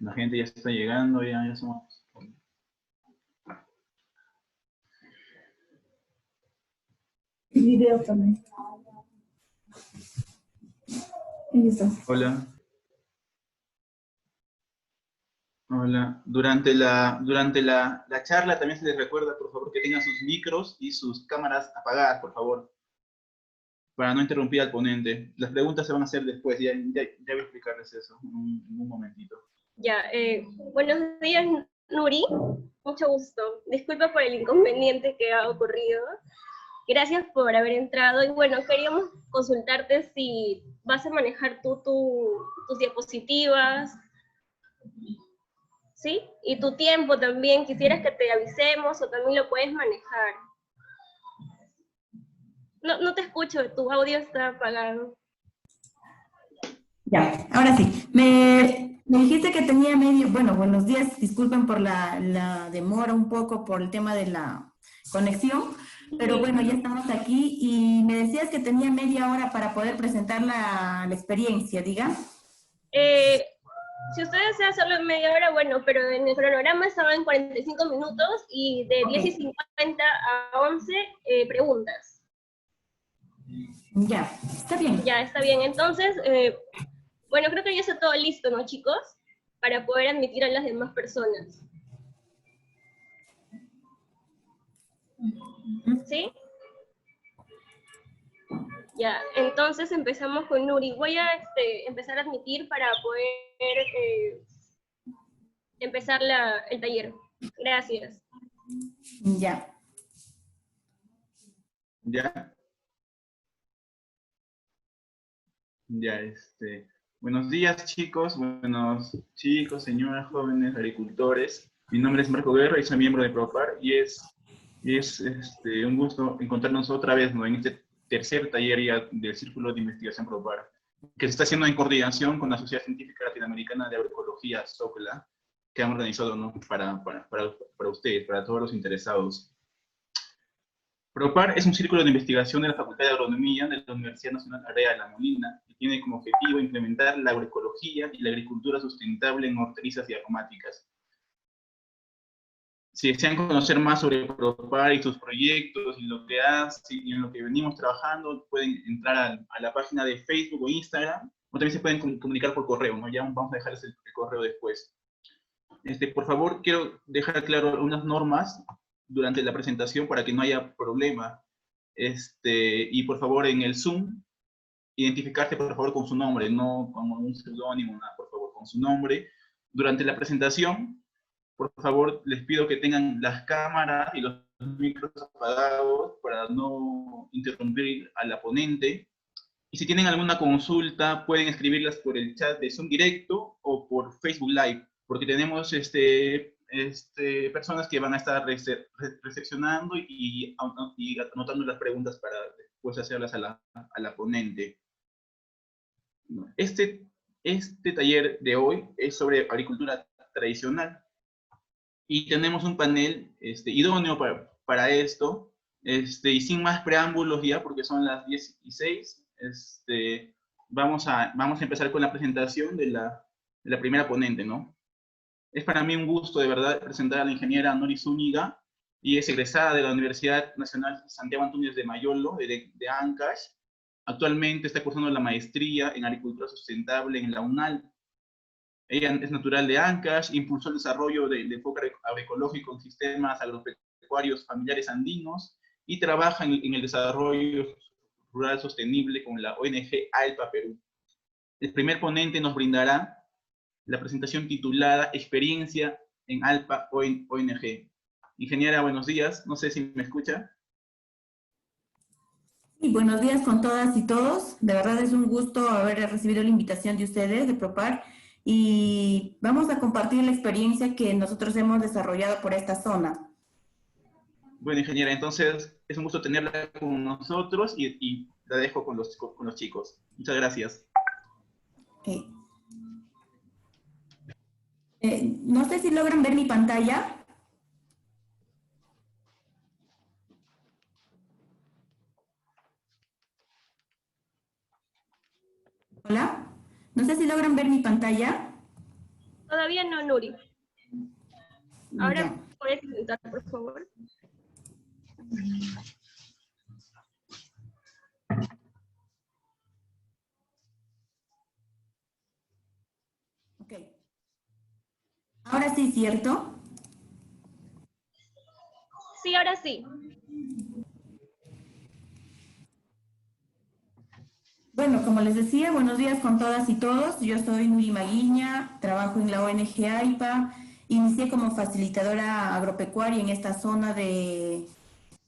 La gente ya está llegando, ya somos... Y video también. Ahí está. Hola. Hola. Durante la charla también se les recuerda, por favor, que tengan sus micros y sus cámaras apagadas, por favor, para no interrumpir al ponente. Las preguntas se van a hacer después, ya voy a explicarles eso en un momentito. Ya, buenos días, Nuri. Mucho gusto. Disculpa por el inconveniente que ha ocurrido. Gracias por haber entrado. Y bueno, queríamos consultarte si vas a manejar tú tus diapositivas, ¿sí? Y tu tiempo también. Quisieras que te avisemos o también lo puedes manejar. No te escucho, tu audio está apagado. Ya, ahora sí. Me dijiste que tenía medio, bueno, buenos días, disculpen por la demora un poco por el tema de la conexión, pero bueno, ya estamos aquí y me decías que tenía media hora para poder presentar la experiencia, diga. Si usted desea hacerlo en media hora, bueno, pero en el cronograma estaba en 45 minutos y de 10:50 a 11 preguntas. Ya, está bien. Ya, está bien. Entonces, bueno, creo que ya está todo listo, ¿no, chicos? Para poder admitir a las demás personas. ¿Sí? Ya, entonces empezamos con Nuri. Voy a empezar a admitir para poder empezar el taller. Gracias. Ya. ¿Ya? Ya, buenos días, chicos. Buenos chicos, señoras, jóvenes, agricultores. Mi nombre es Marco Guerra y soy miembro de PROPAR y es un gusto encontrarnos otra vez, ¿no?, en este tercer taller ya del Círculo de Investigación PROPAR, que se está haciendo en coordinación con la Sociedad Científica Latinoamericana de Agroecología, SOCLA, que han organizado, ¿no?, para ustedes, para todos los interesados. PROPAR es un círculo de investigación de la Facultad de Agronomía de la Universidad Nacional Area de la Molina, que tiene como objetivo implementar la agroecología y la agricultura sustentable en hortalizas y aromáticas. Si desean conocer más sobre PROPAR y sus proyectos y lo que hace y en lo que venimos trabajando, pueden entrar a la página de Facebook o Instagram, o también se pueden comunicar por correo, ¿no? Ya vamos a dejarles el correo después. Por favor, quiero dejar claro unas normas durante la presentación para que no haya problema. Y por favor, en el Zoom, identificarse por favor con su nombre, no con un seudónimo, nada, por favor, con su nombre. Durante la presentación, por favor, les pido que tengan las cámaras y los micros apagados para no interrumpir a la ponente. Y si tienen alguna consulta, pueden escribirlas por el chat de Zoom directo o por Facebook Live, porque tenemos personas que van a estar recepcionando y anotando las preguntas para después hacerlas a la ponente. Este taller de hoy es sobre agricultura tradicional y tenemos un panel idóneo para esto, y sin más preámbulos ya, porque son las 10:06, vamos a empezar con la presentación de la primera ponente, ¿no? Es para mí un gusto, de verdad, presentar a la ingeniera Nuri Zúñiga, y es egresada de la Universidad Nacional Santiago Antúnez de Mayolo, de Ancash. Actualmente está cursando la maestría en Agricultura Sustentable en la UNAL. Ella es natural de Ancash, impulsó el desarrollo del enfoque agroecológico en sistemas agropecuarios familiares andinos y trabaja en el desarrollo rural sostenible con la ONG ALPA Perú. El primer ponente nos brindará la presentación titulada Experiencia en ALPA ONG. Ingeniera, buenos días. No sé si me escucha. Y buenos días con todas y todos. De verdad es un gusto haber recibido la invitación de ustedes, de PROPAR, y vamos a compartir la experiencia que nosotros hemos desarrollado por esta zona. Bueno, ingeniera, entonces es un gusto tenerla con nosotros y la dejo con los chicos. Muchas gracias. Okay. No sé si logran ver mi pantalla. Hola. No sé si logran ver mi pantalla. Todavía no, Nuri. Ahora Ya. puedes intentar, por favor. Ok. Ahora sí, ¿cierto? Sí, ahora sí. Bueno, como les decía, buenos días con todas y todos. Yo soy Nuri Maguiña, trabajo en la ONG AIPA. Inicié como facilitadora agropecuaria en esta zona de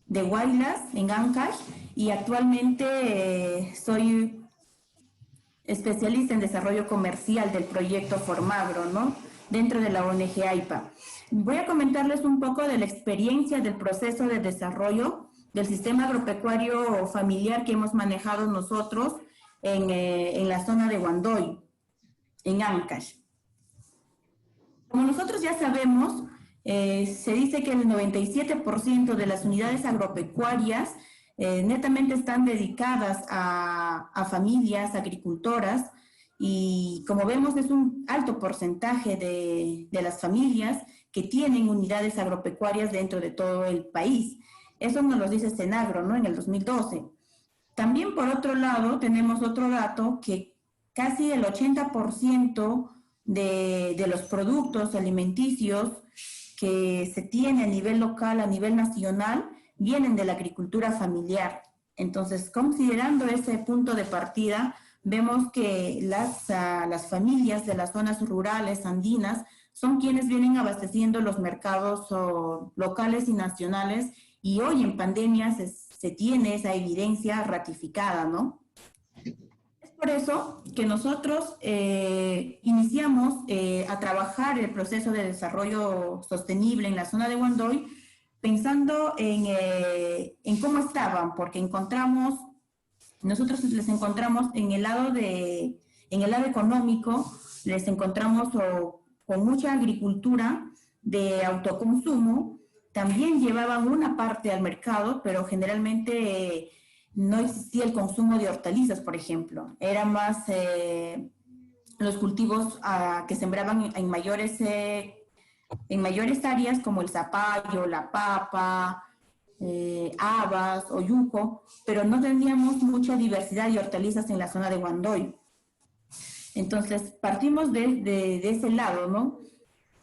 Huaylas, en Ancash, y actualmente soy especialista en desarrollo comercial del proyecto Formagro, ¿no? Dentro de la ONG AIPA. Voy a comentarles un poco de la experiencia del proceso de desarrollo del sistema agropecuario familiar que hemos manejado nosotros en la zona de Huandoy, en Ancash. Como nosotros ya sabemos, se dice que el 97% de las unidades agropecuarias netamente están dedicadas a familias agricultoras, y como vemos es un alto porcentaje de las familias que tienen unidades agropecuarias dentro de todo el país. Eso nos lo dice Senagro, ¿no? En el 2012. También por otro lado tenemos otro dato que casi el 80% de los productos alimenticios que se tiene a nivel local, a nivel nacional, vienen de la agricultura familiar. Entonces, considerando ese punto de partida, vemos que las familias de las zonas rurales andinas son quienes vienen abasteciendo los mercados locales y nacionales, y hoy en pandemia se tiene esa evidencia ratificada, ¿no? Es por eso que nosotros iniciamos a trabajar el proceso de desarrollo sostenible en la zona de Huandoy, pensando en cómo estaban, porque nosotros les encontramos en el lado económico, les encontramos con mucha agricultura de autoconsumo. También llevaban una parte al mercado, pero generalmente no existía el consumo de hortalizas, por ejemplo. Era más los cultivos que sembraban en mayores áreas, como el zapallo, la papa, habas o yuco, pero no teníamos mucha diversidad de hortalizas en la zona de Huandoy. Entonces, partimos de ese lado, ¿no?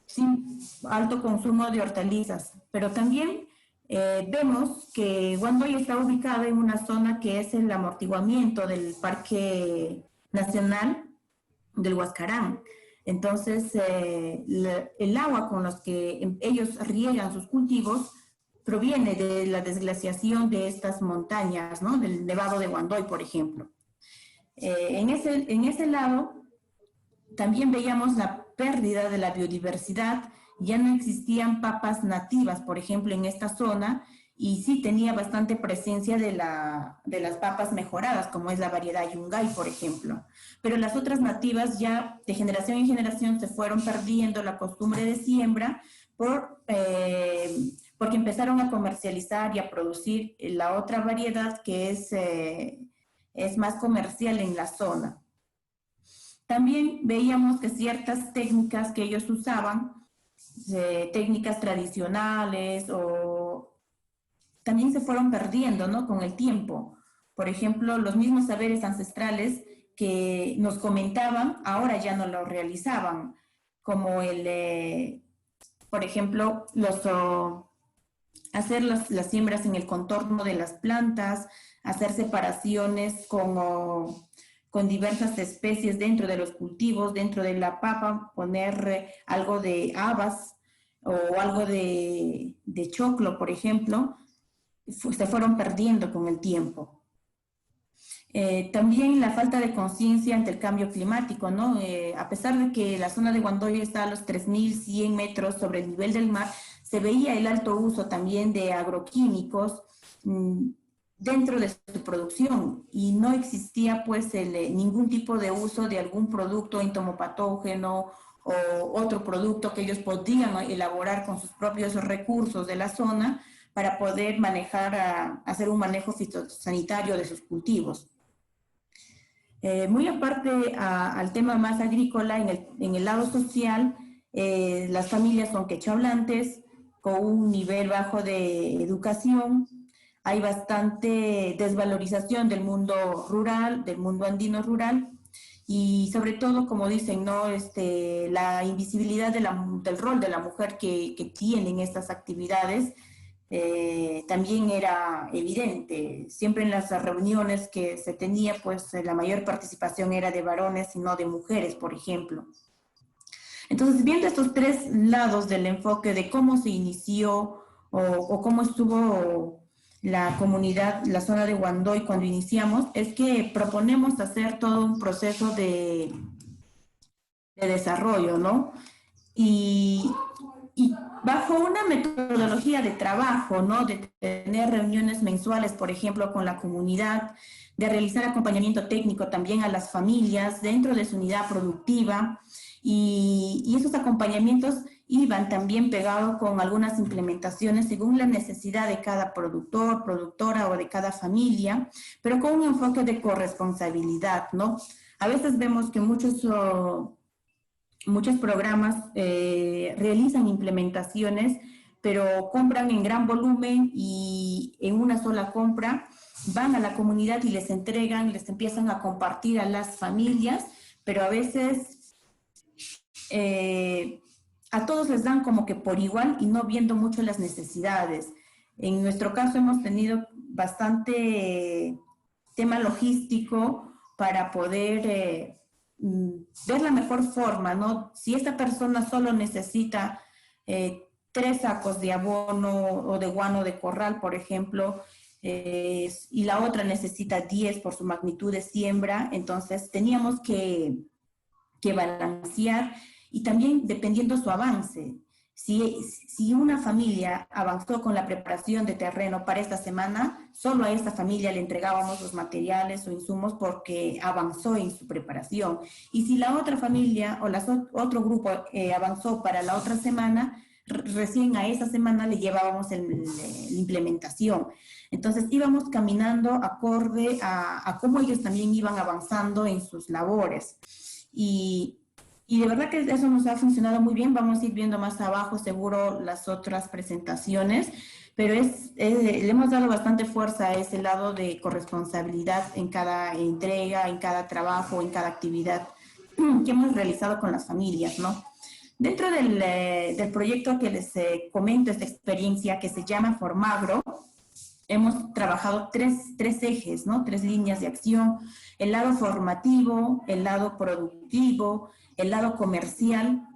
Sin alto consumo de hortalizas, pero también vemos que Huandoy está ubicada en una zona que es el amortiguamiento del Parque Nacional del Huascarán. Entonces, el agua con los que ellos riegan sus cultivos proviene de la desglaciación de estas montañas, ¿no? Del Nevado de Huandoy, por ejemplo. En ese lado también veíamos la pérdida de la biodiversidad. Ya no existían papas nativas, por ejemplo, en esta zona, y sí tenía bastante presencia de las papas mejoradas, como es la variedad Yungay, por ejemplo. Pero las otras nativas ya de generación en generación se fueron perdiendo la costumbre de siembra porque empezaron a comercializar y a producir la otra variedad que es más comercial en la zona. También veíamos que ciertas técnicas que ellos usaban, técnicas tradicionales, también se fueron perdiendo, ¿no? Con el tiempo. Por ejemplo, los mismos saberes ancestrales que nos comentaban, ahora ya no lo realizaban, como por ejemplo, hacer las siembras en el contorno de las plantas, hacer separaciones con diversas especies dentro de los cultivos, dentro de la papa, poner algo de habas o algo de choclo, por ejemplo, se fueron perdiendo con el tiempo. También la falta de conciencia ante el cambio climático, ¿no? A pesar de que la zona de Huandoy está a los 3.100 metros sobre el nivel del mar, se veía el alto uso también de agroquímicos dentro de su producción, y no existía pues ningún tipo de uso de algún producto entomopatógeno o otro producto que ellos podían elaborar con sus propios recursos de la zona para poder hacer un manejo fitosanitario de sus cultivos. Muy aparte al tema más agrícola, en el lado social, Las familias son quechohablantes, con un nivel bajo de educación. Hay bastante desvalorización del mundo rural, del mundo andino rural, y sobre todo, como dicen, ¿no? La invisibilidad del rol de la mujer que tienen estas actividades también era evidente. Siempre en las reuniones que se tenía, pues la mayor participación era de varones y no de mujeres, por ejemplo. Entonces, viendo estos tres lados del enfoque de cómo se inició o cómo estuvo la comunidad, la zona de Huandoy cuando iniciamos, es que proponemos hacer todo un proceso de desarrollo, ¿no? Y bajo una metodología de trabajo, ¿no? De tener reuniones mensuales, por ejemplo, con la comunidad, de realizar acompañamiento técnico también a las familias dentro de su unidad productiva, y esos acompañamientos iban también pegados con algunas implementaciones según la necesidad de cada productor, productora o de cada familia, pero con un enfoque de corresponsabilidad, ¿no? A veces vemos que muchos programas realizan implementaciones, pero compran en gran volumen y en una sola compra van a la comunidad y les entregan, les empiezan a compartir a las familias, pero a veces a todos les dan como que por igual y no viendo mucho las necesidades. En nuestro caso hemos tenido bastante tema logístico para poder ver la mejor forma, ¿no? Si esta persona solo necesita 3 sacos de abono o de guano de corral, por ejemplo, y la otra necesita 10 por su magnitud de siembra, entonces teníamos que balancear y también dependiendo su avance. Si una familia avanzó con la preparación de terreno para esta semana, solo a esta familia le entregábamos los materiales o insumos porque avanzó en su preparación. Y si la otra familia o otro grupo avanzó para la otra semana, recién a esa semana le llevábamos la implementación. Entonces íbamos caminando acorde a cómo ellos también iban avanzando en sus labores. Y de verdad que eso nos ha funcionado muy bien. Vamos a ir viendo más abajo seguro las otras presentaciones, pero le hemos dado bastante fuerza a ese lado de corresponsabilidad en cada entrega, en cada trabajo, en cada actividad que hemos realizado con las familias, ¿no? Dentro del proyecto que les comento, esta experiencia que se llama Formagro, hemos trabajado tres ejes, ¿no? 3 líneas de acción: el lado formativo, el lado productivo, el lado comercial.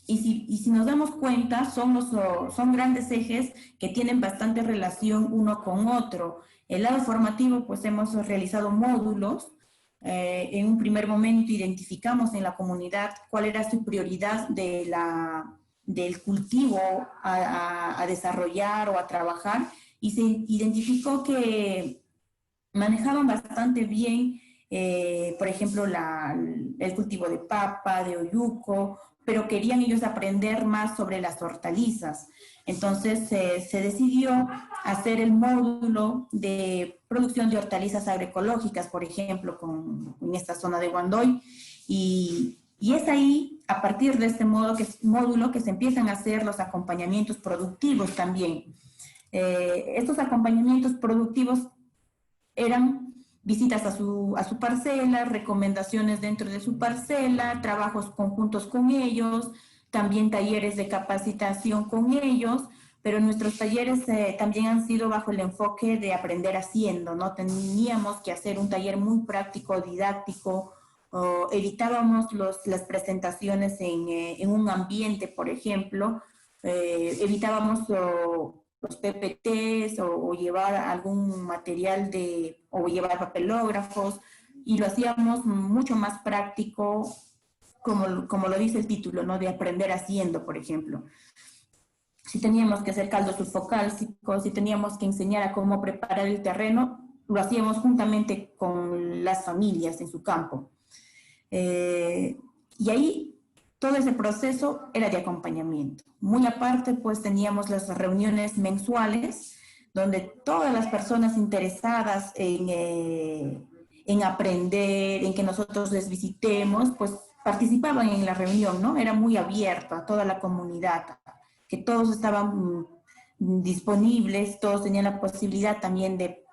Y si nos damos cuenta, son grandes ejes que tienen bastante relación uno con otro. El lado formativo, pues hemos realizado módulos. En un primer momento identificamos en la comunidad cuál era su prioridad del cultivo a desarrollar o a trabajar, y se identificó que manejaban bastante bien, por ejemplo, el cultivo de papa, de oyuco, pero querían ellos aprender más sobre las hortalizas. Entonces se decidió hacer el módulo de producción de hortalizas agroecológicas, por ejemplo, en esta zona de Huandoy, y es ahí, a partir de este módulo, que se empiezan a hacer los acompañamientos productivos también. Estos acompañamientos productivos eran visitas a su parcela, recomendaciones dentro de su parcela, trabajos conjuntos con ellos, también talleres de capacitación con ellos, pero nuestros talleres también han sido bajo el enfoque de aprender haciendo, ¿no? Teníamos que hacer un taller muy práctico, didáctico, evitábamos las presentaciones en un ambiente, por ejemplo, evitábamos los PPTs o llevar algún material o llevar papelógrafos, y lo hacíamos mucho más práctico, como lo dice el título, ¿no? De aprender haciendo, por ejemplo. Si teníamos que hacer caldo sulfocálcico, si teníamos que enseñar a cómo preparar el terreno, lo hacíamos juntamente con las familias en su campo. Y ahí todo ese proceso era de acompañamiento. Muy aparte, pues teníamos las reuniones mensuales, donde todas las personas interesadas en aprender, en que nosotros les visitemos, pues participaban en la reunión, ¿no? Era muy abierto a toda la comunidad, que todos estaban disponibles, todos tenían la posibilidad también de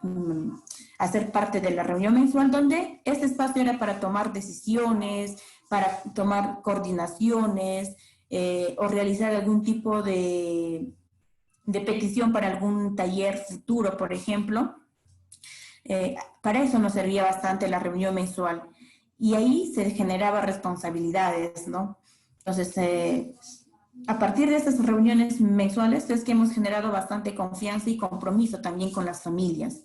hacer parte de la reunión mensual, donde este espacio era para tomar decisiones, para tomar coordinaciones, o realizar algún tipo de petición para algún taller futuro, por ejemplo. Para eso nos servía bastante la reunión mensual. Y ahí se generaba responsabilidades, ¿no? Entonces, a partir de estas reuniones mensuales es que hemos generado bastante confianza y compromiso también con las familias.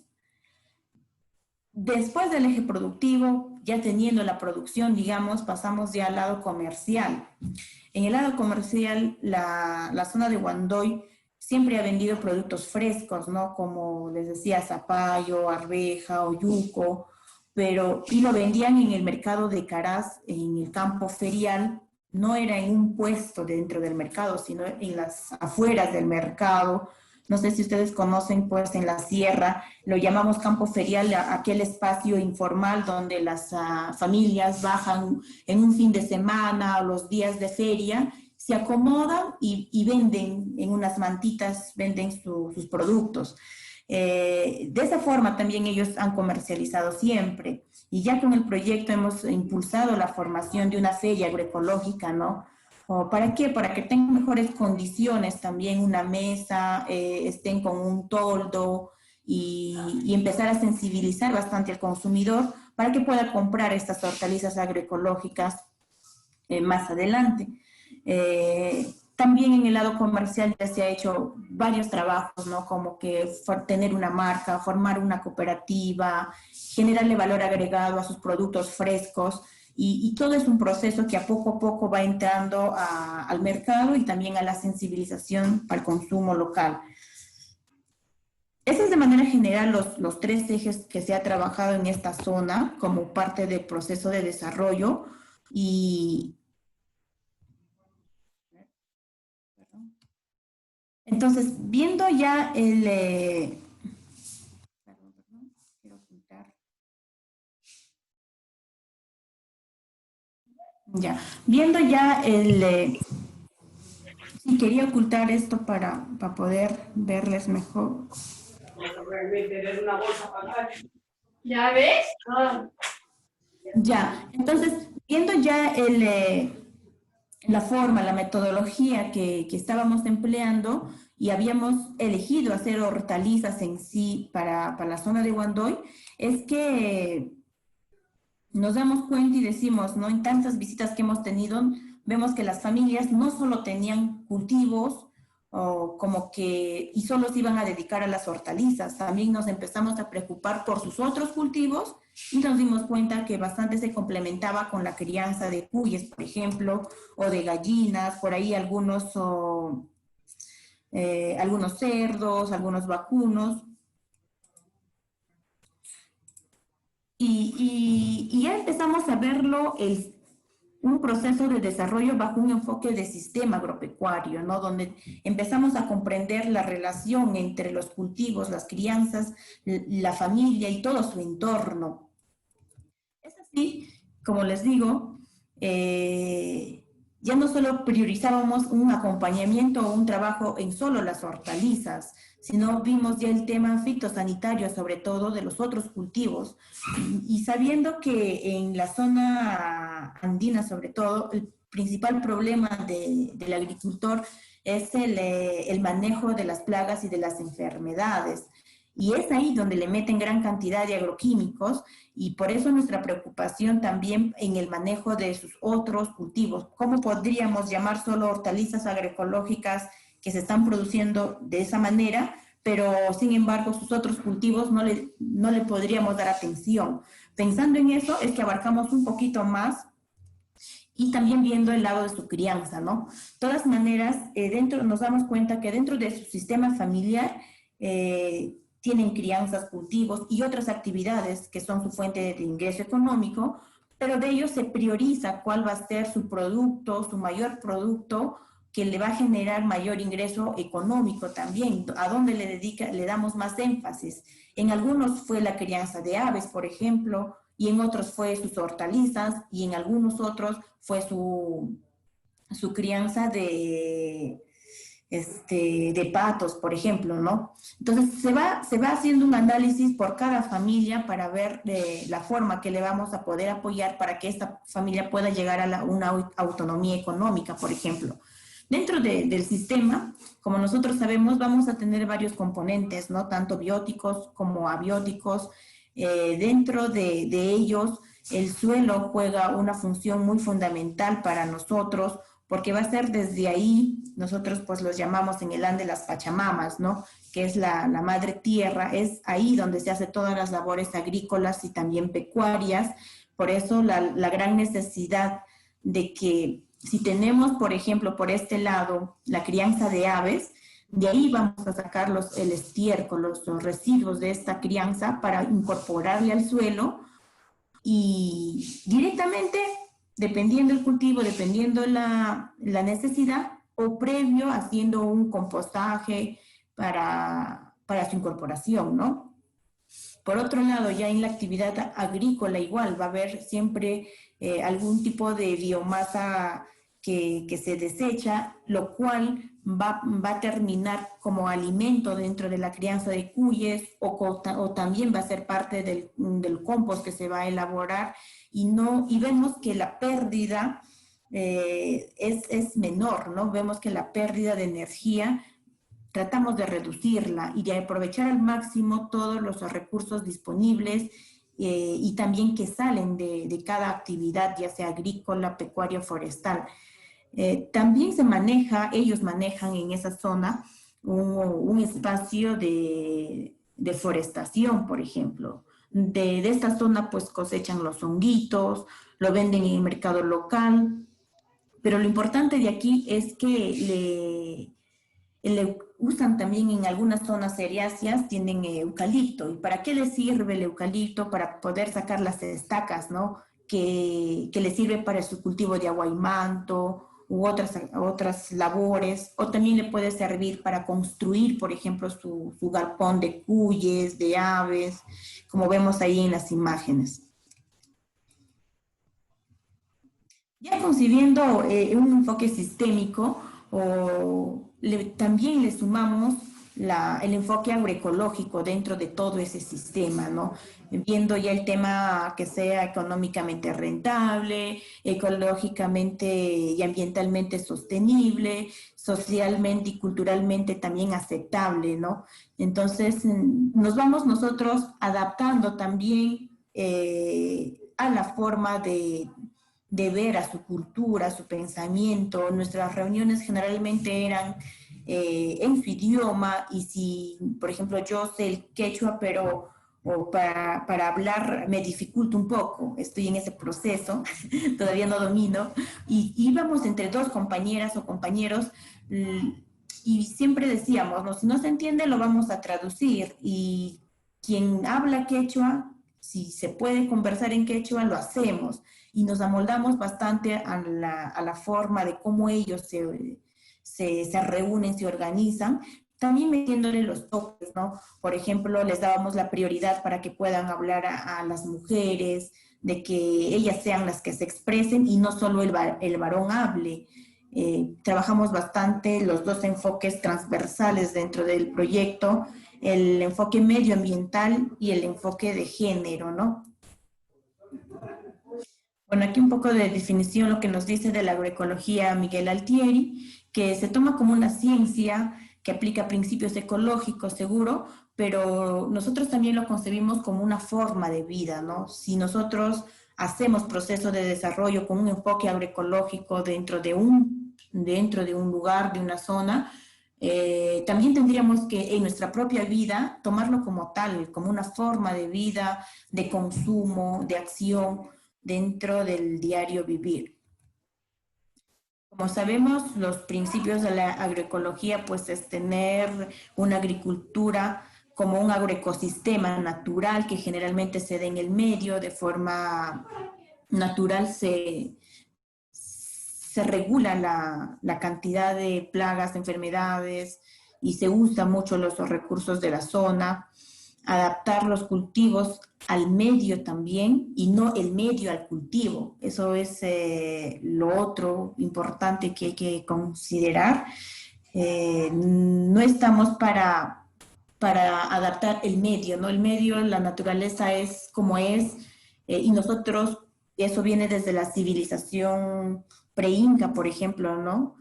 Después del eje productivo, ya teniendo la producción, digamos, pasamos ya al lado comercial. En el lado comercial, la zona de Huandoy siempre ha vendido productos frescos, ¿no? Como les decía, zapallo, arveja, oyuco, y lo vendían en el mercado de Caraz, en el campo ferial. No era en un puesto dentro del mercado, sino en las afueras del mercado. No sé si ustedes conocen, pues en la sierra, lo llamamos campo ferial, aquel espacio informal donde las familias bajan en un fin de semana o los días de feria, se acomodan y venden en unas mantitas, venden sus productos. De esa forma también ellos han comercializado siempre. Y ya con el proyecto hemos impulsado la formación de una feria agroecológica, ¿no? ¿Para qué? Para que tengan mejores condiciones también, una mesa, estén con un toldo y empezar a sensibilizar bastante al consumidor para que pueda comprar estas hortalizas agroecológicas más adelante. También en el lado comercial ya se ha hecho varios trabajos, ¿no? Como que tener una marca, formar una cooperativa, generarle valor agregado a sus productos frescos. Y todo es un proceso que a poco va entrando al mercado y también a la sensibilización al consumo local. Esos de manera general los tres ejes que se ha trabajado en esta zona como parte del proceso de desarrollo. Y entonces, viendo ya el... quiero ocultar. Ya, viendo ya el... sí, quería ocultar esto para poder verles mejor. ¿Ya ves? Ah. Ya, entonces, viendo ya la forma, la metodología que estábamos empleando y habíamos elegido hacer hortalizas en sí para la zona de Huandoy, es que nos damos cuenta y decimos, ¿no? En tantas visitas que hemos tenido, vemos que las familias no solo tenían cultivos y solo se iban a dedicar a las hortalizas, también nos empezamos a preocupar por sus otros cultivos y nos dimos cuenta que bastante se complementaba con la crianza de cuyes, por ejemplo, o de gallinas, por ahí algunos cerdos, algunos vacunos. Y ya empezamos a verlo, un proceso de desarrollo bajo un enfoque de sistema agropecuario, ¿no? Donde empezamos a comprender la relación entre los cultivos, las crianzas, la familia y todo su entorno. Es así, como les digo, ya no solo priorizábamos un acompañamiento o un trabajo en solo las hortalizas, sino vimos ya el tema fitosanitario, sobre todo de los otros cultivos, y sabiendo que en la zona andina, sobre todo, el principal problema del agricultor es el manejo de las plagas y de las enfermedades. Y es ahí donde le meten gran cantidad de agroquímicos y por eso nuestra preocupación también en el manejo de sus otros cultivos. ¿Cómo podríamos llamar solo hortalizas agroecológicas que se están produciendo de esa manera, pero sin embargo sus otros cultivos no le podríamos dar atención? Pensando en eso es que abarcamos un poquito más y también viendo el lado de su crianza, ¿no? De todas maneras, nos damos cuenta que dentro de su sistema familiar tienen crianzas, cultivos y otras actividades que son su fuente de ingreso económico, pero de ellos se prioriza cuál va a ser su producto, su mayor producto, que le va a generar mayor ingreso económico también, a dónde le damos más énfasis. En algunos fue la crianza de aves, por ejemplo, y en otros fue sus hortalizas, y en algunos otros fue su crianza de patos, por ejemplo, ¿no? Entonces se va haciendo un análisis por cada familia para ver la forma que le vamos a poder apoyar para que esta familia pueda llegar a una autonomía económica, por ejemplo. Dentro del sistema, como nosotros sabemos, vamos a tener varios componentes, ¿no? Tanto bióticos como abióticos. Dentro de ellos, el suelo juega una función muy fundamental para nosotros, porque va a ser desde ahí, nosotros pues los llamamos en el Ande las Pachamamas, ¿no? Que es la madre tierra, es ahí donde se hacen todas las labores agrícolas y también pecuarias. Por eso la gran necesidad de que si tenemos, por ejemplo, por este lado, la crianza de aves, de ahí vamos a sacar el estiércol, los residuos de esta crianza para incorporarle al suelo y directamente, dependiendo el cultivo, dependiendo la necesidad, o previo haciendo un compostaje para su incorporación, ¿no? Por otro lado, ya en la actividad agrícola igual va a haber siempre algún tipo de biomasa que se desecha, lo cual va a terminar como alimento dentro de la crianza de cuyes o también va a ser parte del compost que se va a elaborar y vemos que la pérdida es menor, ¿no? Vemos que la pérdida de energía tratamos de reducirla y de aprovechar al máximo todos los recursos disponibles y también que salen de cada actividad, ya sea agrícola, pecuaria o forestal. También ellos manejan en esa zona un espacio de forestación, por ejemplo. De esta zona pues cosechan los honguitos, lo venden en el mercado local, pero lo importante de aquí es que le usan también en algunas zonas eriáceas, tienen eucalipto. ¿Y para qué les sirve el eucalipto? Para poder sacar las estacas, ¿no? Que les sirve para su cultivo de aguaymanto u otras labores, o también le puede servir para construir, por ejemplo, su galpón de cuyes, de aves, como vemos ahí en las imágenes. Ya concibiendo un enfoque sistémico, también le sumamos el enfoque agroecológico dentro de todo ese sistema, ¿no? Viendo ya el tema que sea económicamente rentable, ecológicamente y ambientalmente sostenible, socialmente y culturalmente también aceptable, ¿no? Entonces, nos vamos nosotros adaptando también a la forma de ver a su cultura, a su pensamiento. Nuestras reuniones generalmente eran en su idioma, y si, por ejemplo, yo sé el quechua, pero para hablar me dificulta un poco, estoy en ese proceso, todavía no domino, y íbamos entre dos compañeras o compañeros, y siempre decíamos, no, si no se entiende lo vamos a traducir, y quien habla quechua, si se puede conversar en quechua, lo hacemos, y nos amoldamos bastante a la forma de cómo ellos se reúnen, se organizan, también metiéndole los toques, ¿no? Por ejemplo, les dábamos la prioridad para que puedan hablar a las mujeres, de que ellas sean las que se expresen y no solo el varón hable. Trabajamos bastante los dos enfoques transversales dentro del proyecto, el enfoque medioambiental y el enfoque de género, ¿no? Bueno, aquí un poco de definición, lo que nos dice de la agroecología Miguel Altieri, que se toma como una ciencia que aplica principios ecológicos, seguro, pero nosotros también lo concebimos como una forma de vida, ¿no? Si nosotros hacemos procesos de desarrollo con un enfoque agroecológico dentro de un lugar, de una zona, también tendríamos que en nuestra propia vida tomarlo como tal, como una forma de vida, de consumo, de acción dentro del diario vivir. Como sabemos, los principios de la agroecología pues es tener una agricultura como un agroecosistema natural que generalmente se da en el medio, de forma natural se regula la cantidad de plagas, enfermedades, y se usan mucho los recursos de la zona. adaptar los cultivos al medio también y no el medio al cultivo. Eso es lo otro importante que hay que considerar. No estamos para adaptar el medio, ¿no? El medio, la naturaleza es como es, y nosotros, eso viene desde la civilización pre-inca, por ejemplo, ¿no?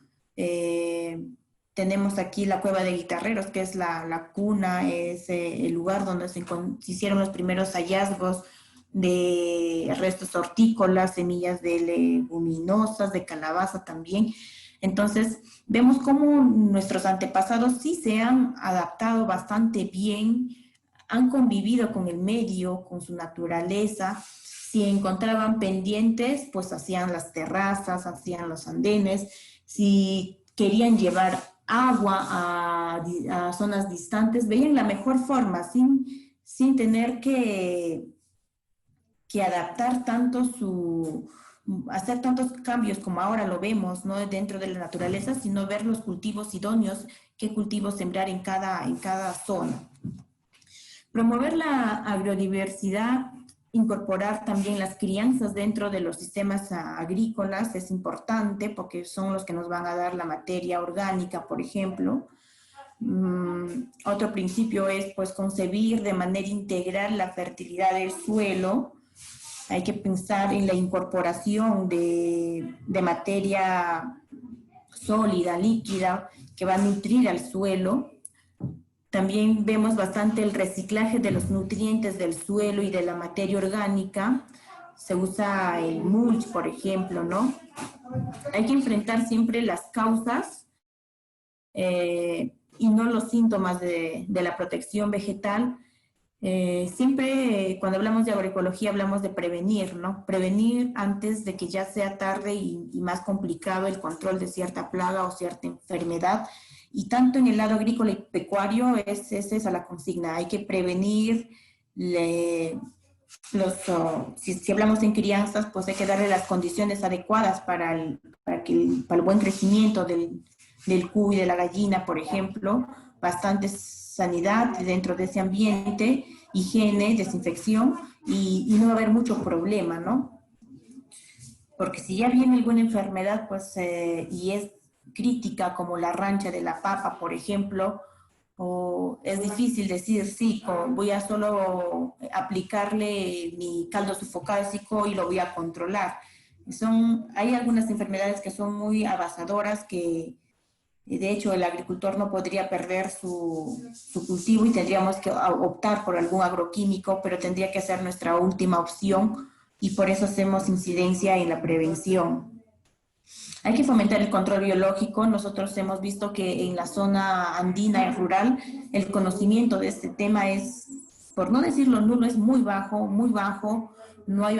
Tenemos aquí la cueva de Guitarreros, que es la cuna, es el lugar donde se hicieron los primeros hallazgos de restos hortícolas, semillas de leguminosas, de calabaza también. Entonces, vemos cómo nuestros antepasados sí se han adaptado bastante bien, han convivido con el medio, con su naturaleza. Si encontraban pendientes, pues hacían las terrazas, hacían los andenes. Si querían llevar agua a zonas distantes, veían la mejor forma, sin tener que adaptar tanto hacer tantos cambios como ahora lo vemos, no dentro de la naturaleza, sino ver los cultivos idóneos, qué cultivos sembrar en cada zona. Promover la agrodiversidad, incorporar también las crianzas dentro de los sistemas agrícolas es importante porque son los que nos van a dar la materia orgánica, por ejemplo. Otro principio es pues concebir de manera integral la fertilidad del suelo. Hay que pensar en la incorporación de materia sólida, líquida, que va a nutrir al suelo. También vemos bastante el reciclaje de los nutrientes del suelo y de la materia orgánica. Se usa el mulch, por ejemplo, ¿no? Hay que enfrentar siempre las causas y no los síntomas de la protección vegetal. Siempre cuando hablamos de agroecología hablamos de prevenir, ¿no? Prevenir antes de que ya sea tarde y más complicado el control de cierta plaga o cierta enfermedad. Y tanto en el lado agrícola y pecuario es esa la consigna. Hay que prevenir si hablamos en crianzas, pues hay que darle las condiciones adecuadas para el buen crecimiento del cuy, de la gallina, por ejemplo. Bastante sanidad dentro de ese ambiente, higiene, desinfección, y no va a haber mucho problema, ¿no? Porque si ya viene alguna enfermedad, pues, y es crítica, como la rancha de la papa, por ejemplo, o es difícil decir, sí, voy a solo aplicarle mi caldo sufocásico y lo voy a controlar. Hay algunas enfermedades que son muy avasadoras que de hecho, el agricultor no podría perder su cultivo y tendríamos que optar por algún agroquímico, pero tendría que ser nuestra última opción y por eso hacemos incidencia en la prevención. Hay que fomentar el control biológico. Nosotros hemos visto que en la zona andina y rural el conocimiento de este tema es, por no decirlo nulo, es muy bajo, muy bajo. No hay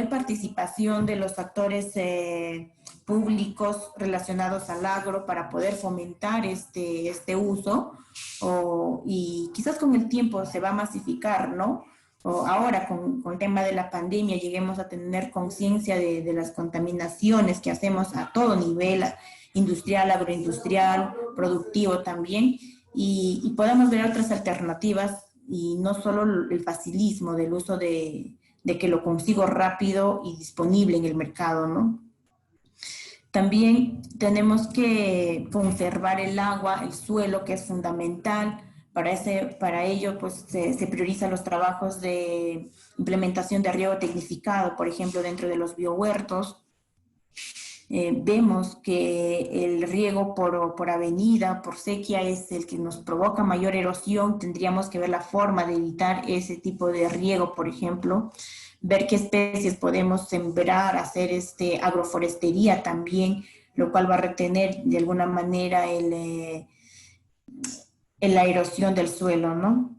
participación de los actores públicos relacionados al agro para poder fomentar este uso, y quizás con el tiempo se va a masificar, ¿no? O ahora con el tema de la pandemia lleguemos a tener conciencia de las contaminaciones que hacemos a todo nivel, industrial, agroindustrial, productivo también, y podamos ver otras alternativas y no solo el facilismo del uso de que lo consigo rápido y disponible en el mercado, ¿no? También tenemos que conservar el agua, el suelo, que es fundamental. Para ello, pues, se priorizan los trabajos de implementación de riego tecnificado, por ejemplo, dentro de los biohuertos. Vemos que el riego por avenida, por sequía, es el que nos provoca mayor erosión. Tendríamos que ver la forma de evitar ese tipo de riego, por ejemplo. Ver qué especies podemos sembrar, hacer agroforestería también, lo cual va a retener de alguna manera la erosión del suelo, ¿no?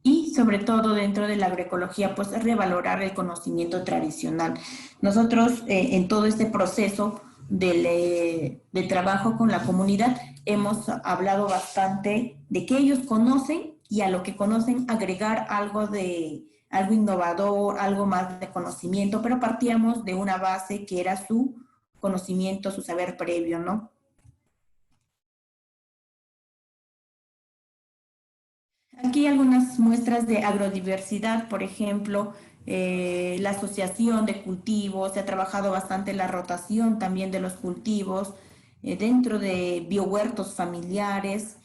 Y sobre todo dentro de la agroecología, pues revalorar el conocimiento tradicional. Nosotros en todo este proceso de trabajo con la comunidad hemos hablado bastante de que ellos conocen y a lo que conocen agregar algo innovador, algo más de conocimiento, pero partíamos de una base que era su conocimiento, su saber previo, ¿no? Aquí algunas muestras de agrodiversidad, por ejemplo, la asociación de cultivos, se ha trabajado bastante la rotación también de los cultivos, dentro de biohuertos familiares,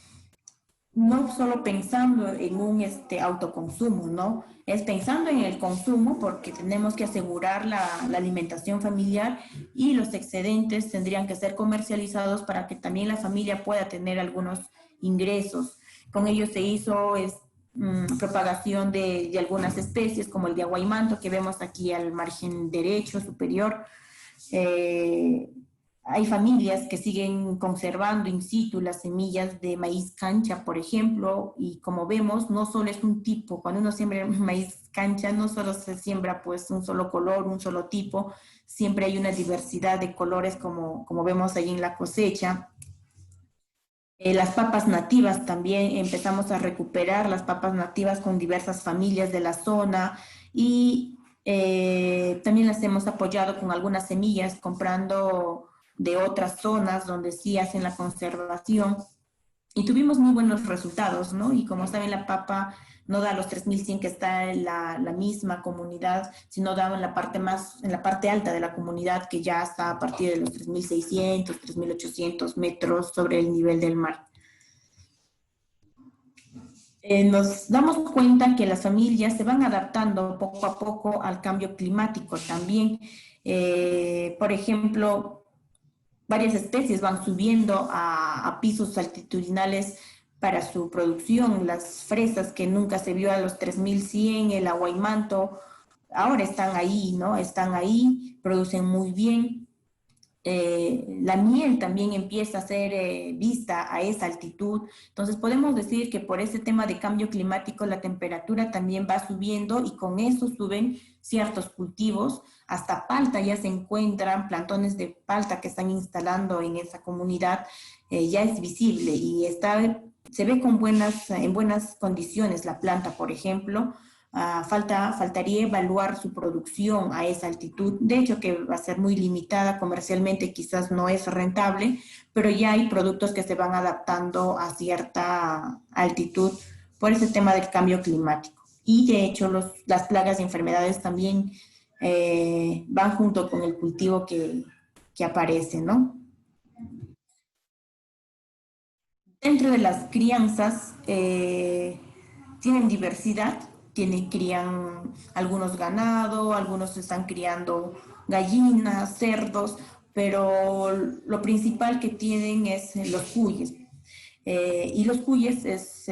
no solo pensando en un autoconsumo, ¿no? Es pensando en el consumo porque tenemos que asegurar la alimentación familiar y los excedentes tendrían que ser comercializados para que también la familia pueda tener algunos ingresos. Con ello se hizo propagación de algunas especies como el de aguaymanto que vemos aquí al margen derecho superior. Eh, Hay familias que siguen conservando in situ las semillas de maíz cancha, por ejemplo, y como vemos, no solo es un tipo, cuando uno siembra maíz cancha, no solo se siembra pues un solo color, un solo tipo, siempre hay una diversidad de colores como vemos ahí en la cosecha. Las papas nativas también empezamos a recuperar las papas nativas con diversas familias de la zona y también las hemos apoyado con algunas semillas, comprando de otras zonas donde sí hacen la conservación y tuvimos muy buenos resultados, ¿no? Y como saben, la papa no da los 3.100 que está en la misma comunidad, sino da en la parte en la parte alta de la comunidad, que ya está a partir de los 3.600, 3.800 metros sobre el nivel del mar. Nos damos cuenta que las familias se van adaptando poco a poco al cambio climático también. Por ejemplo, varias especies van subiendo a pisos altitudinales para su producción. Las fresas que nunca se vio a los 3.100, el aguaymanto, ahora están ahí, ¿no? Están ahí, producen muy bien. La miel también empieza a ser vista a esa altitud. Entonces podemos decir que por ese tema de cambio climático la temperatura también va subiendo y con eso suben ciertos cultivos. Hasta palta ya se encuentran, plantones de palta que están instalando en esa comunidad, ya es visible y se ve en buenas condiciones la planta, por ejemplo. Faltaría evaluar su producción a esa altitud. De hecho, que va a ser muy limitada comercialmente, quizás no es rentable, pero ya hay productos que se van adaptando a cierta altitud por ese tema del cambio climático. Y de hecho, las plagas y enfermedades también van junto con el cultivo que aparece, ¿no? Dentro de las crianzas, tienen diversidad, crían algunos ganado, algunos están criando gallinas, cerdos, pero lo principal que tienen es los cuyes. Y los cuyes es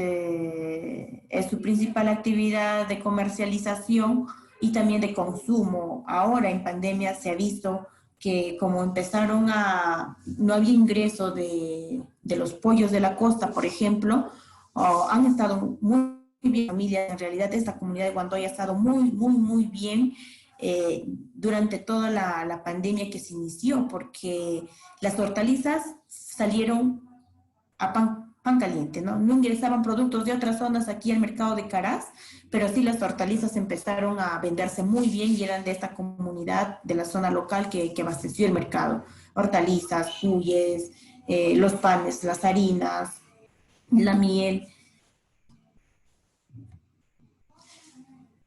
su principal actividad de comercialización y también de consumo. Ahora en pandemia se ha visto que como no había ingreso de los pollos de la costa, por ejemplo, han estado muy bien familias. En realidad esta comunidad de Guandoya ha estado muy bien durante toda la pandemia que se inició, porque las hortalizas salieron a pan caliente, ¿no? No ingresaban productos de otras zonas aquí al mercado de Caraz, pero sí las hortalizas empezaron a venderse muy bien y eran de esta comunidad, de la zona local que abasteció el mercado. Hortalizas, cuyes, los panes, las harinas, la miel.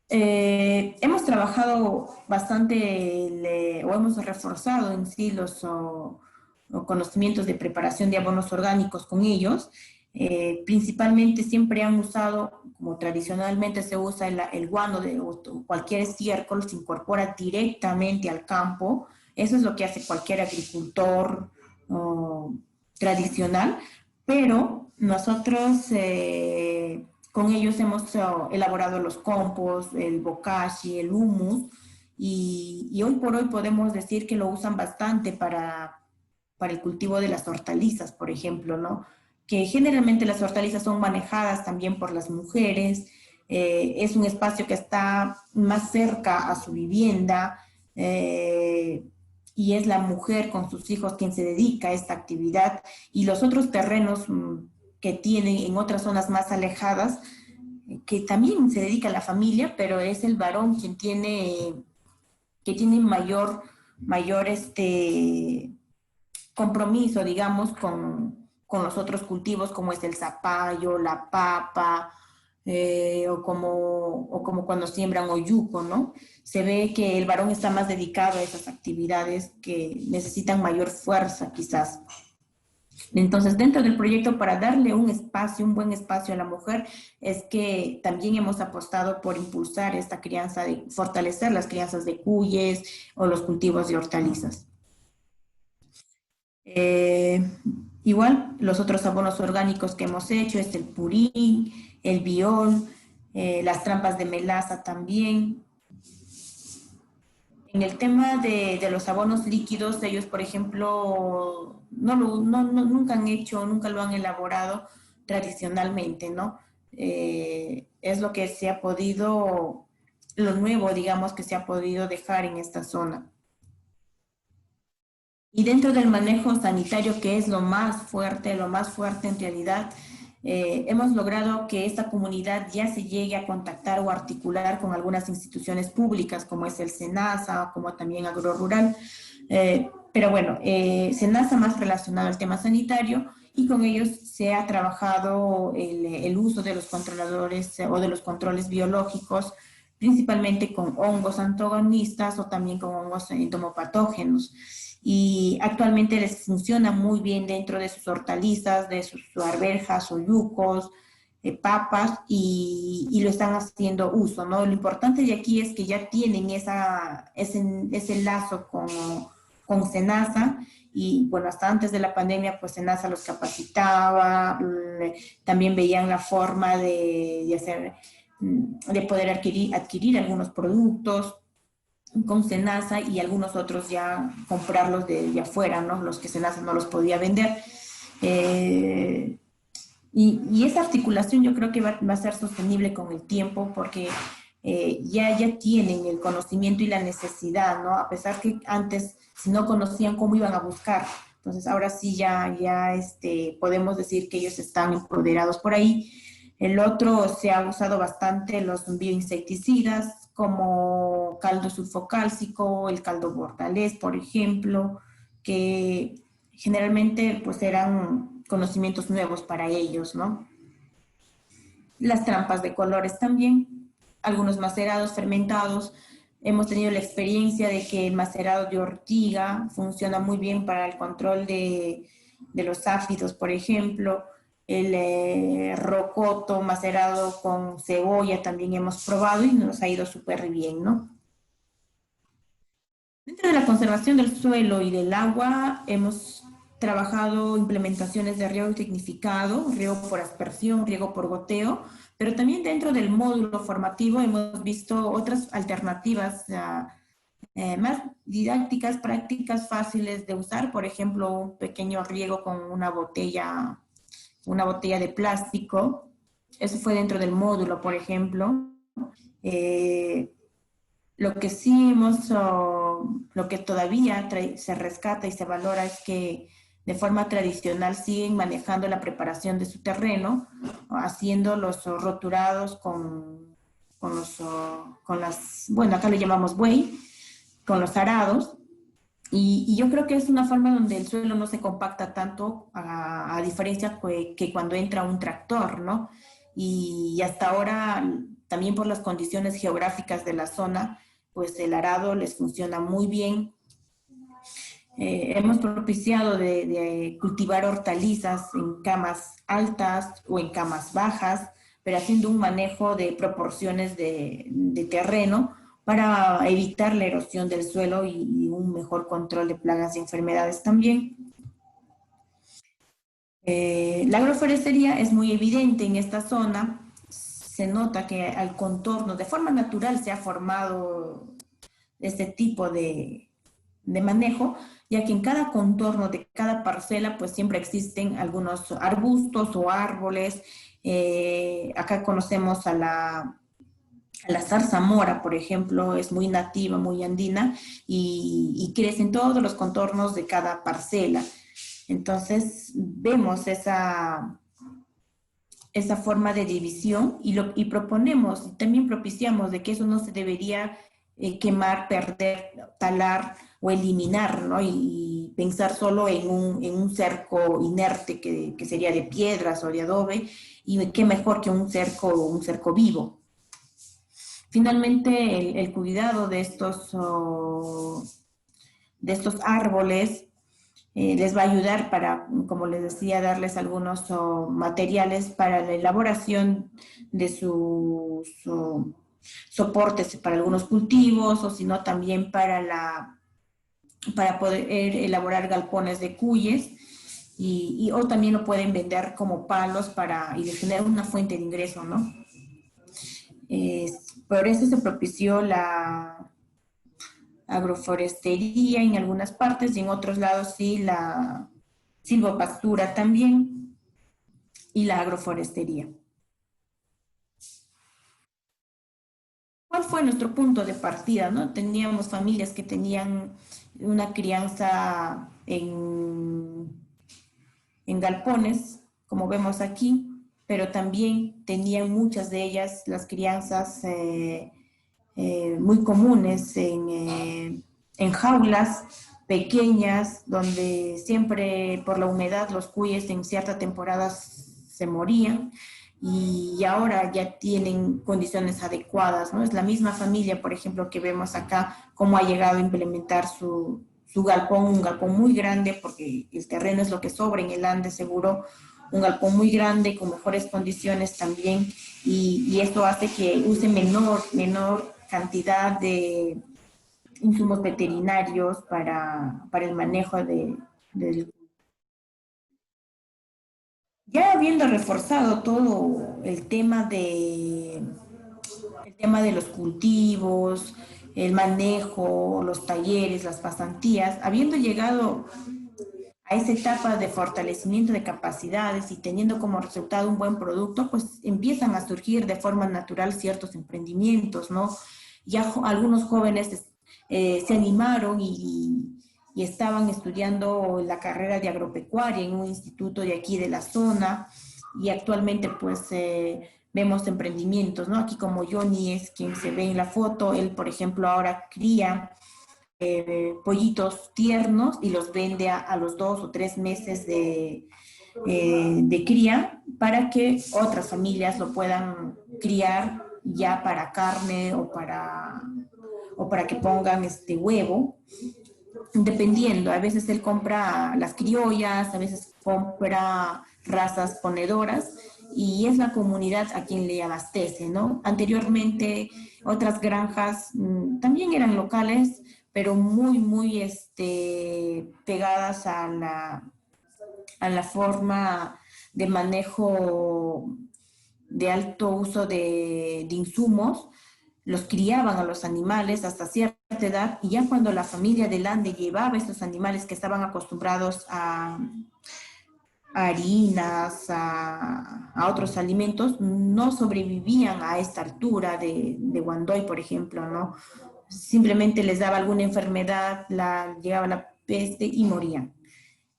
Hemos trabajado bastante o hemos reforzado en sí los conocimientos de preparación de abonos orgánicos con ellos. Principalmente siempre han usado, como tradicionalmente se usa el guano o cualquier estiércol, se incorpora directamente al campo. Eso es lo que hace cualquier agricultor tradicional, pero nosotros con ellos hemos elaborado los compost, el bokashi, el humus, y hoy por hoy podemos decir que lo usan bastante para el cultivo de las hortalizas, por ejemplo, ¿no? Que generalmente las hortalizas son manejadas también por las mujeres, es un espacio que está más cerca a su vivienda, y es la mujer con sus hijos quien se dedica a esta actividad, y los otros terrenos que tienen en otras zonas más alejadas, que también se dedica a la familia, pero es el varón quien tiene mayor compromiso, digamos, con los otros cultivos, como es el zapallo, la papa, o como cuando siembran oyuco, ¿no? Se ve que el varón está más dedicado a esas actividades que necesitan mayor fuerza, quizás. Entonces, dentro del proyecto, para darle un espacio, un buen espacio a la mujer, es que también hemos apostado por impulsar esta crianza, de fortalecer las crianzas de cuyes o los cultivos de hortalizas. Igual, los otros abonos orgánicos que hemos hecho es el purín, el biol, las trampas de melaza también. En el tema de los abonos líquidos, ellos, por ejemplo, nunca han hecho, nunca lo han elaborado tradicionalmente, ¿no? Es lo que se ha podido, lo nuevo, digamos, que se ha podido dejar en esta zona. Y dentro del manejo sanitario, que es lo más fuerte en realidad, hemos logrado que esta comunidad ya se llegue a contactar o articular con algunas instituciones públicas, como es el SENASA, como también Agrorural. Pero bueno, SENASA más relacionado al tema sanitario, y con ellos se ha trabajado el uso de los controladores o de los controles biológicos, principalmente con hongos antagonistas o también con hongos entomopatógenos. Y actualmente les funciona muy bien dentro de sus hortalizas, de sus arvejas o yucos, papas, y lo están haciendo uso, ¿no? Lo importante de aquí es que ya tienen ese lazo con SENASA, y bueno, hasta antes de la pandemia, pues SENASA los capacitaba, también veían la forma de poder adquirir algunos productos con SENASA, y algunos otros ya comprarlos de afuera, ¿no? Los que SENASA no los podía vender. Y esa articulación yo creo que va a ser sostenible con el tiempo, porque ya tienen el conocimiento y la necesidad, ¿no? A pesar que antes, si no conocían, ¿cómo iban a buscar? Entonces ahora sí ya podemos decir que ellos están empoderados por ahí. El otro, se ha usado bastante los bioinsecticidas, como caldo sulfocálcico, el caldo bordalés, por ejemplo, que generalmente pues eran conocimientos nuevos para ellos, ¿no? Las trampas de colores también, algunos macerados fermentados. Hemos tenido la experiencia de que el macerado de ortiga funciona muy bien para el control de los áfidos, por ejemplo. El rocoto macerado con cebolla también hemos probado y nos ha ido súper bien, ¿no? Dentro de la conservación del suelo y del agua, hemos trabajado implementaciones de riego tecnificado, riego por aspersión, riego por goteo, pero también dentro del módulo formativo hemos visto otras alternativas más didácticas, prácticas, fáciles de usar. Por ejemplo, un pequeño riego con una botella de plástico. Eso fue dentro del módulo, por ejemplo. Lo que sí lo que todavía se rescata y se valora es que de forma tradicional siguen manejando la preparación de su terreno, haciendo los roturados con bueno, acá le llamamos buey, con los arados. Y yo creo que es una forma donde el suelo no se compacta tanto, a diferencia que cuando entra un tractor, ¿no? Y hasta ahora, también por las condiciones geográficas de la zona, pues el arado les funciona muy bien. Hemos propiciado de cultivar hortalizas en camas altas o en camas bajas, pero haciendo un manejo de proporciones de terreno para evitar la erosión del suelo y un mejor control de plagas y enfermedades también. La agroforestería es muy evidente en esta zona. Se nota que al contorno, de forma natural, se ha formado este tipo de manejo, ya que en cada contorno de cada parcela pues siempre existen algunos arbustos o árboles. Acá conocemos a la zarzamora, por ejemplo, es muy nativa, muy andina, y crece en todos los contornos de cada parcela. Entonces vemos esa forma de división y proponemos, y también propiciamos de que eso no se debería quemar, perder, talar o eliminar, ¿no? Y pensar solo en un cerco inerte que sería de piedras o de adobe, y qué mejor que un cerco vivo. Finalmente, el cuidado de estos árboles les va a ayudar para, como les decía, darles algunos materiales para la elaboración de sus soportes para algunos cultivos, o si no también para poder elaborar galpones de cuyes, o también lo pueden vender como palos y generar una fuente de ingreso, ¿no? Por eso se propició la agroforestería en algunas partes, y en otros lados sí la silvopastura también, y la agroforestería. ¿Cuál fue nuestro punto de partida, no? Teníamos familias que tenían una crianza en galpones, como vemos aquí, pero también tenían muchas de ellas las crianzas muy comunes en jaulas pequeñas, donde siempre por la humedad los cuyes en cierta temporada se morían, y ahora ya tienen condiciones adecuadas, ¿no? Es la misma familia, por ejemplo, que vemos acá, cómo ha llegado a implementar su galpón, un galpón muy grande, porque el terreno es lo que sobra en el Ande, seguro, un galpón muy grande, con mejores condiciones también, y esto hace que use menor cantidad de insumos veterinarios para el manejo del... Ya habiendo reforzado todo el tema de los cultivos, el manejo, los talleres, las pasantías, habiendo llegado a esa etapa de fortalecimiento de capacidades y teniendo como resultado un buen producto, pues empiezan a surgir de forma natural ciertos emprendimientos, ¿no? Ya algunos jóvenes se animaron y estaban estudiando la carrera de agropecuaria en un instituto de aquí de la zona, y actualmente pues vemos emprendimientos, ¿no? Aquí como Johnny es quien se ve en la foto, él por ejemplo ahora cría pollitos tiernos y los vende a los 2 o 3 meses de cría, para que otras familias lo puedan criar ya para carne o para que pongan huevo, dependiendo. A veces él compra las criollas, a veces compra razas ponedoras, y es la comunidad a quien le abastece, ¿no? Anteriormente otras granjas también eran locales, pero muy pegadas a la forma de manejo de alto uso de insumos. Los criaban a los animales hasta cierta edad, y ya cuando la familia del Ande llevaba estos animales que estaban acostumbrados a harinas, a otros alimentos, no sobrevivían a esta altura de Wandoy, por ejemplo, ¿no? Simplemente les daba alguna enfermedad, llegaba la peste y morían.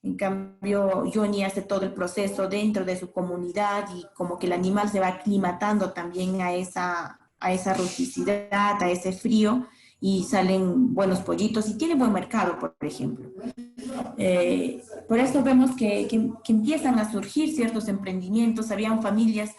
En cambio, Johnny hace todo el proceso dentro de su comunidad, y como que el animal se va aclimatando también a esa rusticidad, a ese frío, y salen buenos pollitos y tiene buen mercado, por ejemplo. Por eso vemos que empiezan a surgir ciertos emprendimientos. Habían familias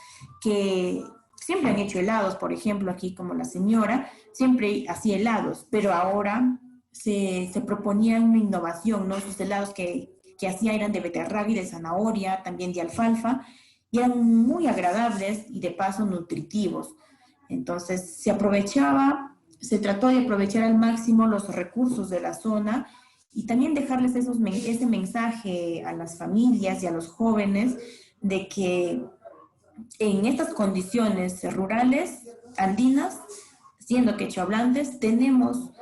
que siempre han hecho helados, por ejemplo, aquí como la señora, siempre hacía helados, pero ahora se proponía una innovación, ¿no? Sus helados que hacía eran de beterraga y de zanahoria, también de alfalfa, y eran muy agradables y de paso nutritivos. Entonces se trató de aprovechar al máximo los recursos de la zona, y también dejarles ese mensaje a las familias y a los jóvenes de que en estas condiciones rurales, andinas, siendo quechohablantes, tenemos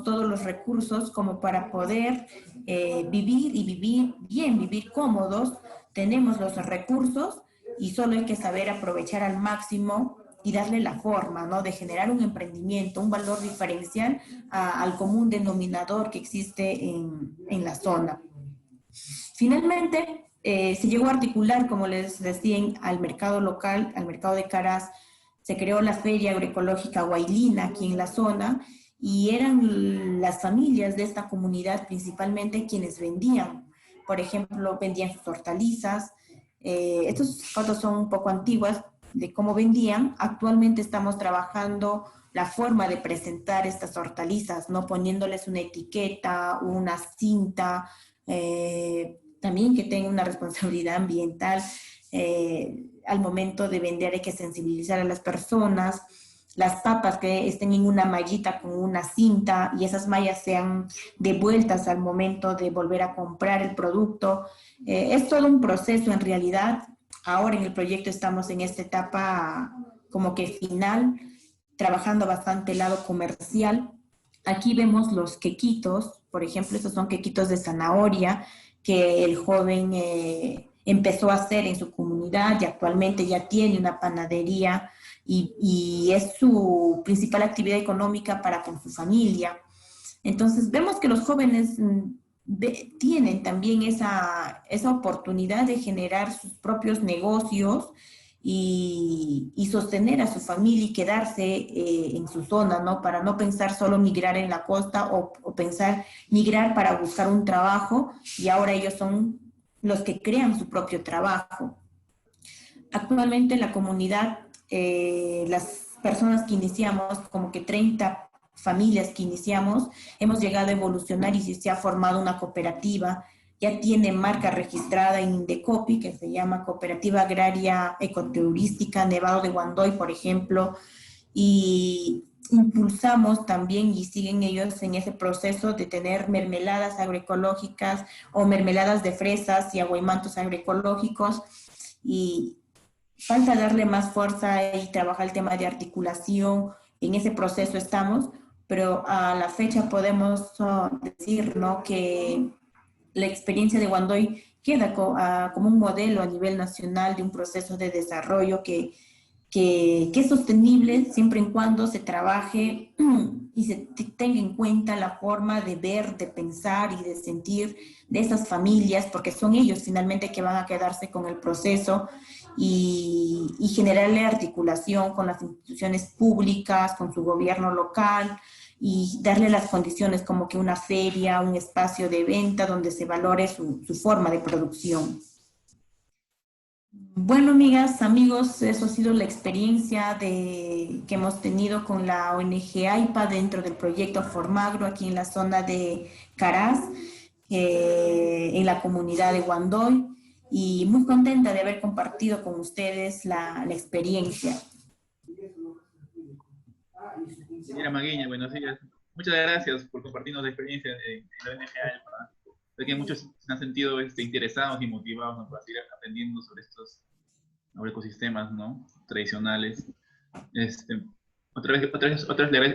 todos los recursos como para poder vivir y vivir bien, vivir cómodos. Tenemos los recursos y solo hay que saber aprovechar al máximo y darle la forma, ¿no? De generar un emprendimiento, un valor diferencial al común denominador que existe en la zona. Finalmente, se llegó a articular, como les decía, al mercado local, al mercado de Caraz, se creó la Feria Agroecológica Huaylina aquí en la zona, y eran las familias de esta comunidad principalmente quienes vendían. Por ejemplo, vendían sus hortalizas. Estas fotos son un poco antiguas de cómo vendían. Actualmente estamos trabajando la forma de presentar estas hortalizas, ¿no? Poniéndoles una etiqueta, una cinta, también que tenga una responsabilidad ambiental. Al momento de vender hay que sensibilizar a las personas. Las papas que estén en una mallita con una cinta y esas mallas sean devueltas al momento de volver a comprar el producto. Es todo un proceso en realidad. Ahora en el proyecto estamos en esta etapa como que final, trabajando bastante el lado comercial. Aquí vemos los quequitos, por ejemplo, estos son quequitos de zanahoria que el joven empezó a hacer en su comunidad y actualmente ya tiene una panadería y es su principal actividad económica para con su familia. Entonces vemos que los jóvenes tienen también esa oportunidad de generar sus propios negocios y sostener a su familia y quedarse en su zona, ¿no? Para no pensar solo migrar en la costa o pensar migrar para buscar un trabajo, y ahora ellos son los que crean su propio trabajo. Actualmente en la comunidad, las personas que iniciamos, como que 30 familias que iniciamos, hemos llegado a evolucionar y se ha formado una cooperativa. Ya tiene marca registrada en Indecopi, que se llama Cooperativa Agraria Ecoturística Nevado de Guandoy, por ejemplo, y impulsamos también, y siguen ellos en ese proceso de tener mermeladas agroecológicas o mermeladas de fresas y aguaymantos agroecológicos, y falta darle más fuerza y trabajar el tema de articulación. En ese proceso estamos, pero a la fecha podemos decir, ¿no?, que la experiencia de Guandoy queda como un modelo a nivel nacional de un proceso de desarrollo que es sostenible siempre y cuando se trabaje y se tenga en cuenta la forma de ver, de pensar y de sentir de esas familias, porque son ellos finalmente que van a quedarse con el proceso, y generarle articulación con las instituciones públicas, con su gobierno local, y darle las condiciones como que una feria, un espacio de venta donde se valore su forma de producción. Bueno, amigas, amigos, eso ha sido la experiencia que hemos tenido con la ONG AIPA dentro del proyecto Formagro aquí en la zona de Caraz, en la comunidad de Guandoy, y muy contenta de haber compartido con ustedes la experiencia. Señora Maguiña, buenos días. Muchas gracias por compartirnos la experiencia de la ONG AIPA. Sé que muchos se han sentido interesados y motivados, ¿no?, para seguir aprendiendo sobre estos ecosistemas, ¿no?, tradicionales. Otra vez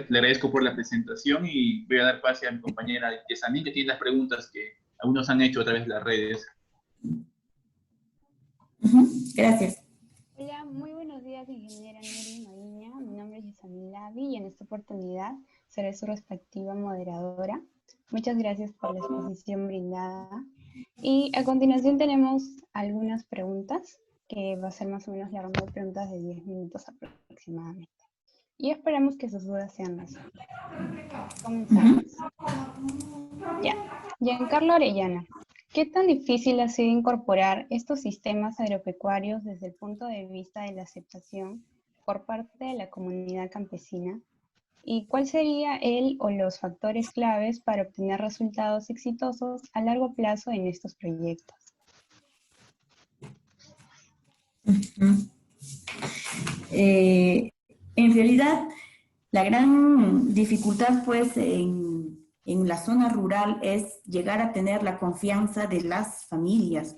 le agradezco por la presentación y voy a dar pase a mi compañera Yesamín, que tiene las preguntas que algunos han hecho a través de las redes. Gracias. Hola, muy buenos días, ingeniera Nuri Maguiña. Mi nombre es Yesamín Lavi y en esta oportunidad seré su respectiva moderadora. Muchas gracias por la exposición brindada. Y a continuación tenemos algunas preguntas, que va a ser más o menos la ronda de preguntas de 10 minutos aproximadamente. Y esperamos que sus dudas sean resueltas. Comenzamos. Giancarlo Orellana. ¿Qué tan difícil ha sido incorporar estos sistemas agropecuarios desde el punto de vista de la aceptación por parte de la comunidad campesina? ¿Y cuál sería el o los factores claves para obtener resultados exitosos a largo plazo en estos proyectos? En realidad, la gran dificultad, pues, en la zona rural es llegar a tener la confianza de las familias,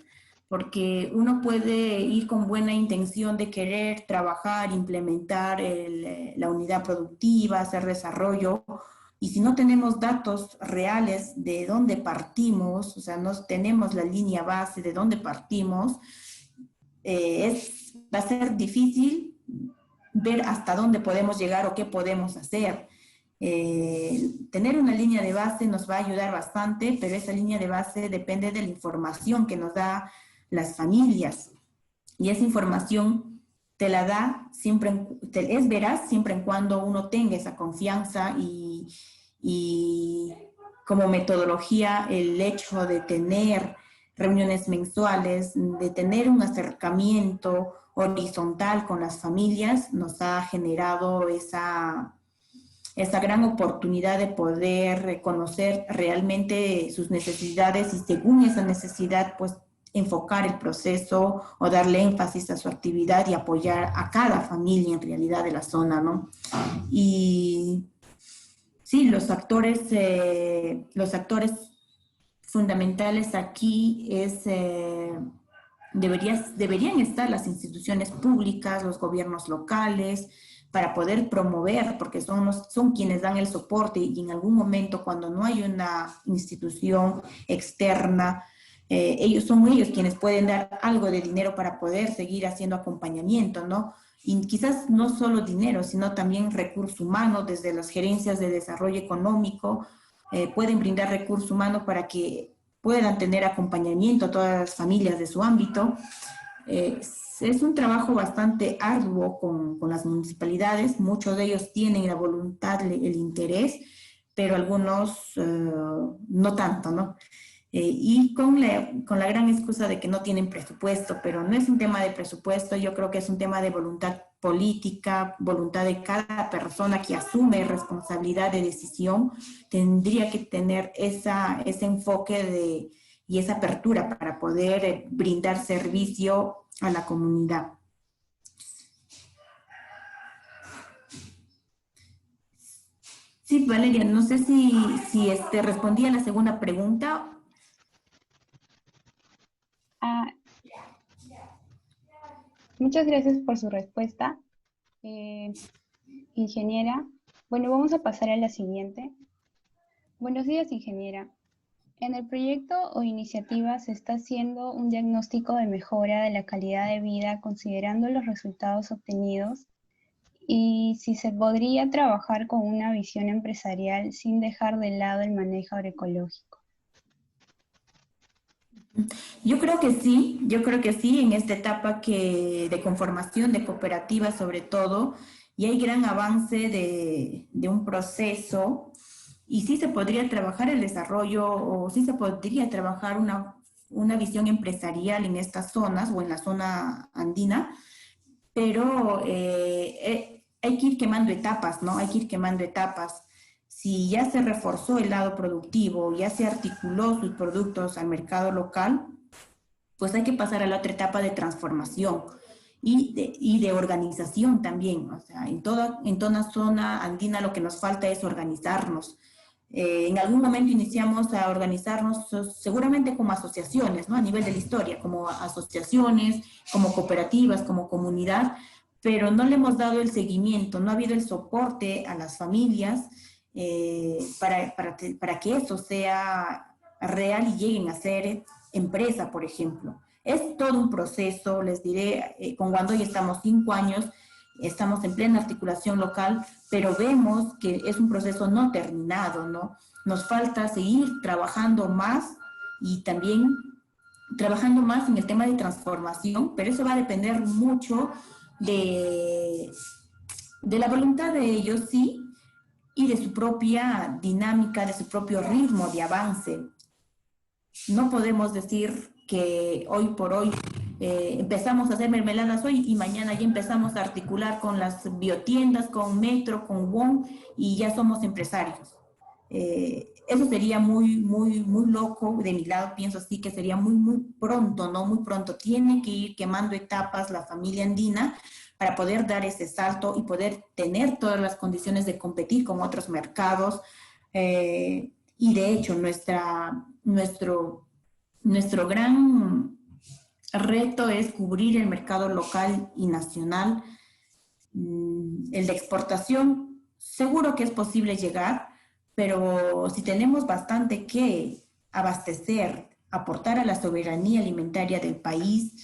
porque uno puede ir con buena intención de querer trabajar, implementar la unidad productiva, hacer desarrollo, y si no tenemos datos reales de dónde partimos, o sea, no tenemos la línea base de dónde partimos, va a ser difícil ver hasta dónde podemos llegar o qué podemos hacer. Tener una línea de base nos va a ayudar bastante, pero esa línea de base depende de la información que nos da las familias. Y esa información te la da siempre, es veraz siempre en cuando uno tenga esa confianza y como metodología el hecho de tener reuniones mensuales, de tener un acercamiento horizontal con las familias, nos ha generado esa gran oportunidad de poder reconocer realmente sus necesidades y según esa necesidad, pues enfocar el proceso o darle énfasis a su actividad y apoyar a cada familia en realidad de la zona, ¿no? Y sí, los actores fundamentales aquí deberían estar las instituciones públicas, los gobiernos locales, para poder promover, porque son quienes dan el soporte y en algún momento cuando no hay una institución externa, son ellos quienes pueden dar algo de dinero para poder seguir haciendo acompañamiento, ¿no? Y quizás no solo dinero, sino también recursos humanos desde las gerencias de desarrollo económico, pueden brindar recursos humanos para que puedan tener acompañamiento a todas las familias de su ámbito. Es un trabajo bastante arduo con las municipalidades, muchos de ellos tienen la voluntad, el interés, pero algunos no tanto, ¿no? Y con la gran excusa de que no tienen presupuesto, pero no es un tema de presupuesto, yo creo que es un tema de voluntad política, voluntad de cada persona que asume responsabilidad de decisión, tendría que tener ese enfoque y esa apertura para poder brindar servicio a la comunidad. Sí, Valeria, no sé si respondí a la segunda pregunta. Muchas gracias por su respuesta, ingeniera. Bueno, vamos a pasar a la siguiente. Buenos días, ingeniera. En el proyecto o iniciativa se está haciendo un diagnóstico de mejora de la calidad de vida considerando los resultados obtenidos y si se podría trabajar con una visión empresarial sin dejar de lado el manejo agroecológico. Yo creo que sí, en esta etapa de conformación de cooperativas sobre todo, y hay gran avance de un proceso, y sí se podría trabajar el desarrollo, o sí se podría trabajar una visión empresarial en estas zonas, o en la zona andina, pero hay que ir quemando etapas, ¿no? Hay que ir quemando etapas. Si ya se reforzó el lado productivo, ya se articuló sus productos al mercado local, pues hay que pasar a la otra etapa de transformación y de organización también. O sea, en toda zona andina lo que nos falta es organizarnos. En algún momento iniciamos a organizarnos seguramente como asociaciones, ¿no? A nivel de la historia, como asociaciones, como cooperativas, como comunidad, pero no le hemos dado el seguimiento, no ha habido el soporte a las familias para que eso sea real y lleguen a ser empresa, por ejemplo. Es todo un proceso, les diré, con Guandoy estamos 5 años, estamos en plena articulación local, pero vemos que es un proceso no terminado, ¿no? Nos falta seguir trabajando más y también trabajando más en el tema de transformación, pero eso va a depender mucho de la voluntad de ellos, sí, y de su propia dinámica, de su propio ritmo de avance. No podemos decir que hoy por hoy empezamos a hacer mermeladas hoy y mañana ya empezamos a articular con las biotiendas, con Metro, con WOM y ya somos empresarios. Eso sería muy loco de mi lado, pienso así que sería muy pronto, ¿no? Muy pronto. Tiene que ir quemando etapas la familia andina para poder dar ese salto y poder tener todas las condiciones de competir con otros mercados. Y de hecho, nuestro gran reto es cubrir el mercado local y nacional. El de exportación, seguro que es posible llegar, pero si tenemos bastante que abastecer, aportar a la soberanía alimentaria del país,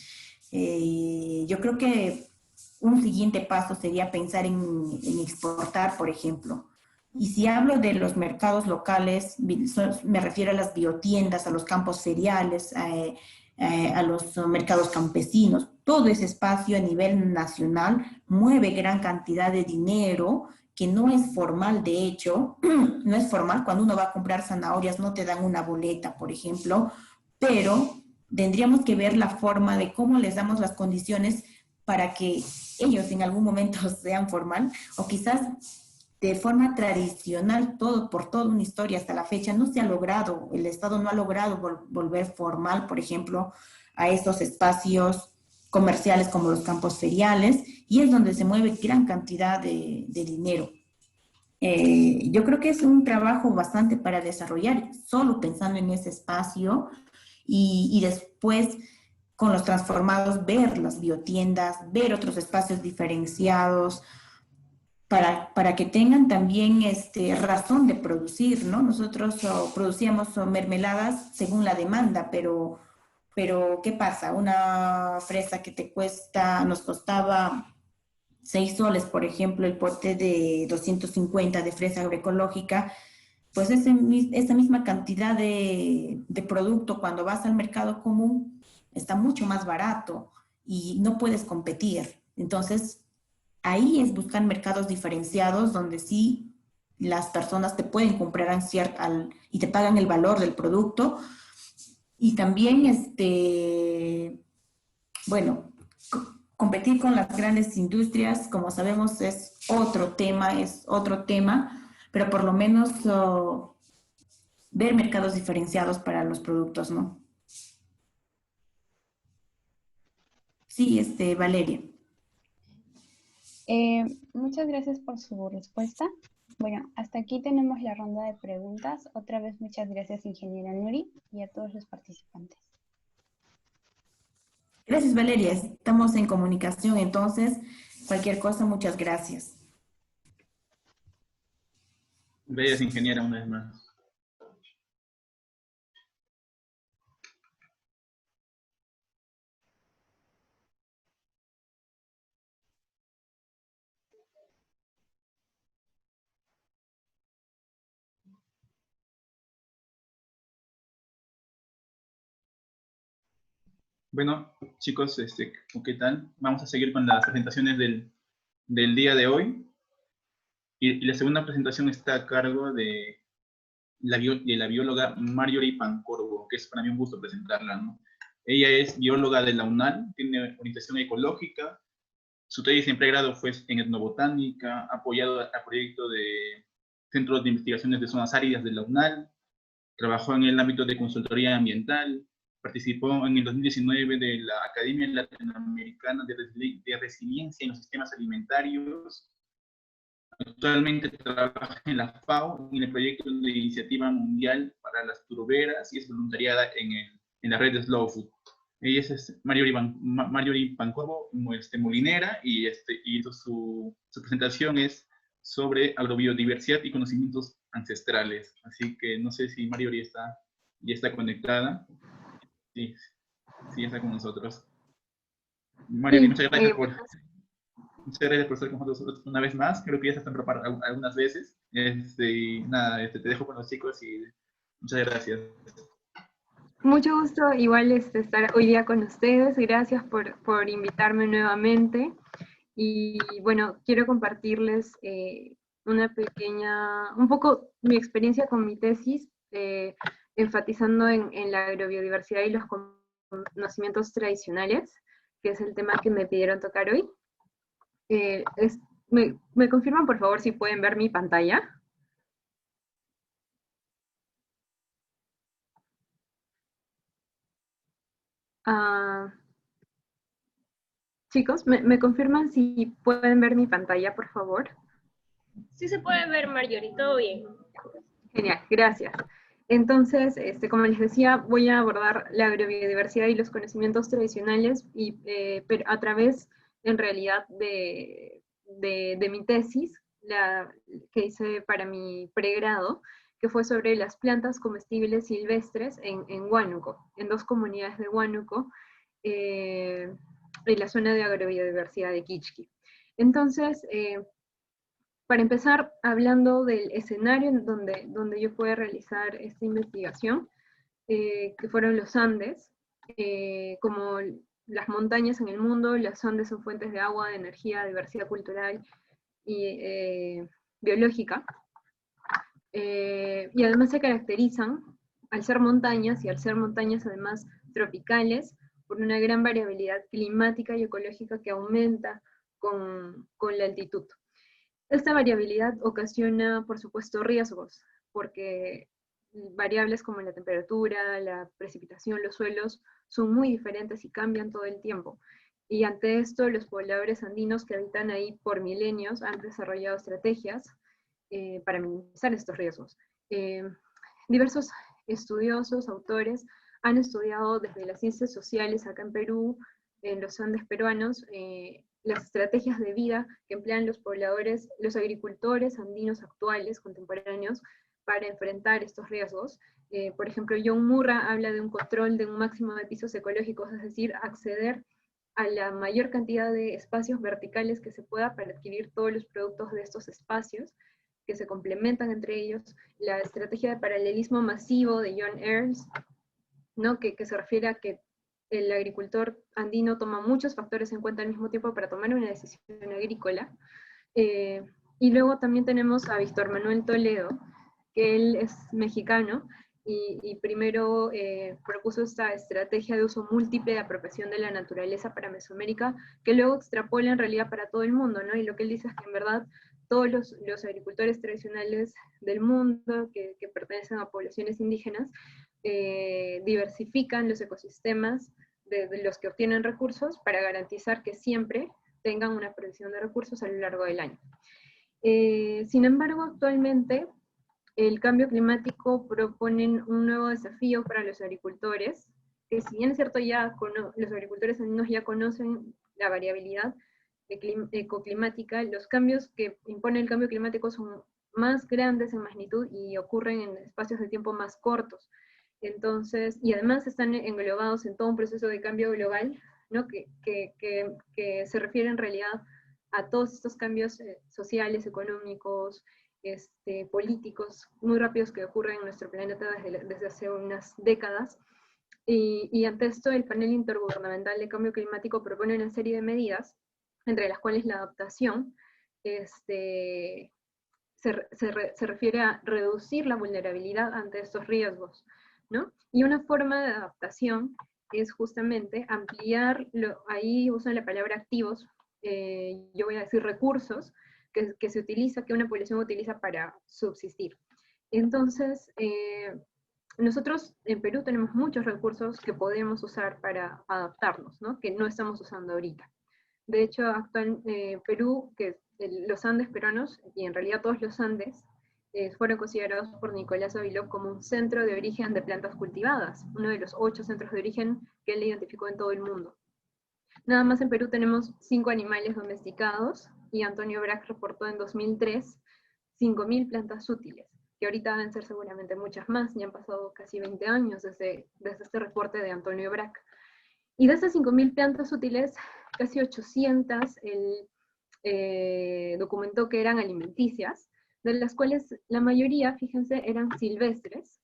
yo creo que un siguiente paso sería pensar en exportar, por ejemplo. Y si hablo de los mercados locales, me refiero a las biotiendas, a los campos feriales, a los mercados campesinos. todo ese espacio a nivel nacional mueve gran cantidad de dinero que no es formal, de hecho, no es formal. Cuando uno va a comprar zanahorias no te dan una boleta, por ejemplo, pero tendríamos que ver la forma de cómo les damos las condiciones para que ellos en algún momento sean formal, o quizás de forma tradicional, por toda una historia hasta la fecha, no se ha logrado, el Estado no ha logrado volver formal, por ejemplo, a estos espacios comerciales como los campos feriales, y es donde se mueve gran cantidad de dinero. Yo creo que es un trabajo bastante para desarrollar, solo pensando en ese espacio, y después con los transformados ver las biotiendas, ver otros espacios diferenciados, para que tengan también razón de producir, ¿no? Nosotros producíamos mermeladas según la demanda, pero ¿qué pasa? Una fresa que nos costaba 6 soles, por ejemplo, el pote de 250 de fresa agroecológica, pues esa misma cantidad de producto cuando vas al mercado común está mucho más barato y no puedes competir. Entonces, ahí es buscar mercados diferenciados donde sí las personas te pueden comprar y te pagan el valor del producto. Y también, bueno, competir con las grandes industrias, como sabemos, es otro tema, pero por lo menos ver mercados diferenciados para los productos, ¿no? Sí, Valeria. Muchas gracias por su respuesta. Bueno, hasta aquí tenemos la ronda de preguntas. Otra vez muchas gracias, ingeniera Nuri, y a todos los participantes. Gracias, Valeria. Estamos en comunicación, entonces, cualquier cosa, muchas gracias. Gracias, ingeniera, una vez más. Bueno, chicos, ¿qué tal? Vamos a seguir con las presentaciones del día de hoy. Y la segunda presentación está a cargo de la bióloga Marjorie Pancorbo, que es para mí un gusto presentarla, ¿no? Ella es bióloga de la UNAL, tiene orientación ecológica, su tesis en pregrado fue en etnobotánica, ha apoyado al proyecto de Centro de Investigaciones de Zonas Áridas de la UNAL, trabajó en el ámbito de consultoría ambiental, participó en el 2019 de la Academia Latinoamericana de Resiliencia en los Sistemas Alimentarios. Actualmente trabaja en la FAO, en el proyecto de Iniciativa Mundial para las Turberas, y es voluntariada en la red de Slow Food. Ella es Marjorie Pancorbo, molinera, y su presentación es sobre agrobiodiversidad y conocimientos ancestrales. Así que no sé si Marjorie ya está conectada. Sí, sí, está con nosotros. Marjorie, muchas gracias por estar con nosotros una vez más. Creo que ya se están preparando algunas veces. Nada, te dejo con los chicos y muchas gracias. Mucho gusto igual estar hoy día con ustedes. Gracias por invitarme nuevamente. Y bueno, quiero compartirles un poco mi experiencia con mi tesis, enfatizando en la agrobiodiversidad y los conocimientos tradicionales, que es el tema que me pidieron tocar hoy. ¿Me confirman, por favor, si pueden ver mi pantalla? Chicos, ¿me confirman si pueden ver mi pantalla, por favor? Sí se puede ver, Marjorie, todo bien. Genial, gracias. Entonces, como les decía, voy a abordar la agrobiodiversidad y los conocimientos tradicionales, pero a través, en realidad, de mi tesis, que hice para mi pregrado, que fue sobre las plantas comestibles silvestres en Huánuco, en 2 comunidades de Huánuco, en la zona de agrobiodiversidad de Kichki. Entonces, para empezar, hablando del escenario en donde yo pude realizar esta investigación, que fueron los Andes, como las montañas en el mundo, los Andes son fuentes de agua, de energía, de diversidad cultural y biológica. Y además se caracterizan, al ser montañas, y al ser montañas además tropicales, por una gran variabilidad climática y ecológica que aumenta con la altitud. Esta variabilidad ocasiona, por supuesto, riesgos, porque variables como la temperatura, la precipitación, los suelos, son muy diferentes y cambian todo el tiempo. Y ante esto, los pobladores andinos que habitan ahí por milenios han desarrollado estrategias para minimizar estos riesgos. Diversos estudiosos, autores, han estudiado desde las ciencias sociales acá en Perú, en los Andes peruanos, las estrategias de vida que emplean los pobladores, los agricultores andinos actuales, contemporáneos, para enfrentar estos riesgos. Por ejemplo, John Murra habla de un control de un máximo de pisos ecológicos, es decir, acceder a la mayor cantidad de espacios verticales que se pueda para adquirir todos los productos de estos espacios, que se complementan entre ellos. La estrategia de paralelismo masivo de John Ernst, ¿no? que se refiere a que el agricultor andino toma muchos factores en cuenta al mismo tiempo para tomar una decisión agrícola. Y luego también tenemos a Víctor Manuel Toledo, que él es mexicano, y primero propuso esta estrategia de uso múltiple de apropiación de la naturaleza para Mesoamérica, que luego extrapola en realidad para todo el mundo, ¿no? Y lo que él dice es que en verdad todos los agricultores tradicionales del mundo que pertenecen a poblaciones indígenas diversifican los ecosistemas de los que obtienen recursos para garantizar que siempre tengan una provisión de recursos a lo largo del año. Sin embargo, actualmente el cambio climático propone un nuevo desafío para los agricultores, que si bien es cierto ya los agricultores andinos ya conocen la variabilidad ecoclimática, los cambios que impone el cambio climático son más grandes en magnitud y ocurren en espacios de tiempo más cortos. Entonces, y además están englobados en todo un proceso de cambio global, ¿no? que se refiere en realidad a todos estos cambios sociales, económicos, políticos muy rápidos que ocurren en nuestro planeta desde hace unas décadas. Y ante esto, el panel intergubernamental de cambio climático propone una serie de medidas, entre las cuales la adaptación se refiere a reducir la vulnerabilidad ante estos riesgos, ¿no? Y una forma de adaptación es justamente ampliar, ahí usan la palabra activos, yo voy a decir recursos, que se utiliza, que una población utiliza para subsistir. Entonces, nosotros en Perú tenemos muchos recursos que podemos usar para adaptarnos, ¿no? Que no estamos usando ahorita. De hecho, Perú, que los Andes peruanos, y en realidad todos los Andes, fueron considerados por Nicolás Aviló como un centro de origen de plantas cultivadas, uno de los 8 centros de origen que él identificó en todo el mundo. Nada más en Perú tenemos 5 animales domesticados, y Antonio Brack reportó en 2003 5.000 plantas útiles, que ahorita deben ser seguramente muchas más, ya han pasado casi 20 años desde este reporte de Antonio Brack. Y de esas 5.000 plantas útiles, casi 800 él documentó que eran alimenticias, de las cuales la mayoría, fíjense, eran silvestres,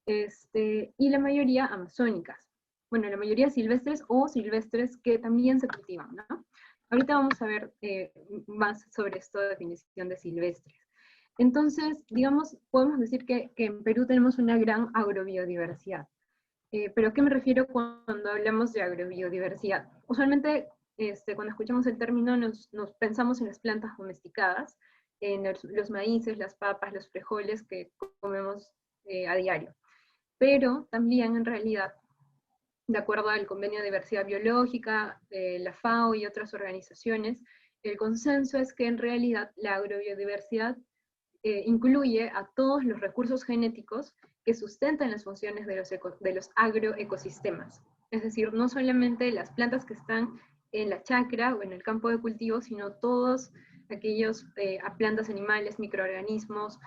y la mayoría amazónicas. Bueno, la mayoría silvestres o silvestres que también se cultivan, ¿no? Ahorita vamos a ver más sobre esta definición de silvestres. Entonces, digamos, podemos decir que en Perú tenemos una gran agrobiodiversidad. ¿Pero a qué me refiero cuando hablamos de agrobiodiversidad? Usualmente, cuando escuchamos el término, nos pensamos en las plantas domesticadas, en los maíces, las papas, los frijoles que comemos a diario. Pero también, en realidad, de acuerdo al Convenio de Diversidad Biológica, la FAO y otras organizaciones, el consenso es que en realidad la agrobiodiversidad incluye a todos los recursos genéticos que sustentan las funciones de los agroecosistemas. Es decir, no solamente las plantas que están en la chacra o en el campo de cultivo, sino todos aquellos plantas, animales, microorganismos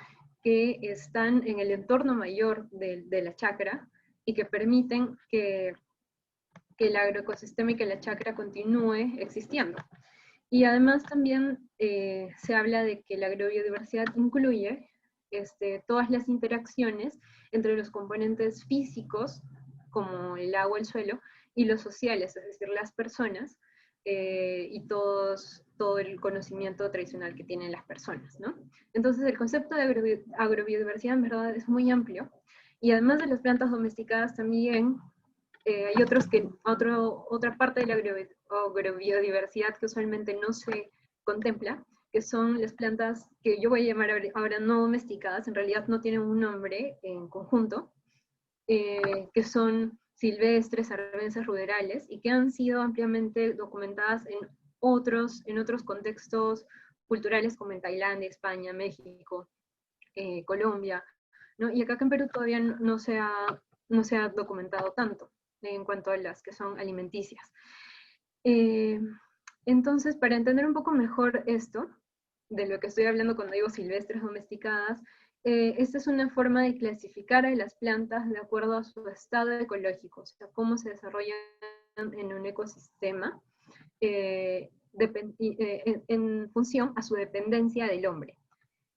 que están en el entorno mayor de la chacra y que permiten que el agroecosistema y que la chacra continúe existiendo. Y además también se habla de que la agrobiodiversidad incluye todas las interacciones entre los componentes físicos, como el agua, el suelo, y los sociales, es decir, las personas, y todo el conocimiento tradicional que tienen las personas, ¿no? Entonces el concepto de agrobiodiversidad en verdad es muy amplio, y además de las plantas domesticadas también hay otra parte de la agrobiodiversidad que usualmente no se contempla, que son las plantas que yo voy a llamar ahora no domesticadas, en realidad no tienen un nombre en conjunto, que son silvestres, arbences rurales, y que han sido ampliamente documentadas en otros contextos culturales como en Tailandia, España, México, Colombia, ¿no? Y acá en Perú todavía no se ha documentado tanto en cuanto a las que son alimenticias. Entonces, para entender un poco mejor esto, de lo que estoy hablando cuando digo silvestres domesticadas, esta es una forma de clasificar a las plantas de acuerdo a su estado ecológico, o sea, cómo se desarrollan en un ecosistema, en función a su dependencia del hombre.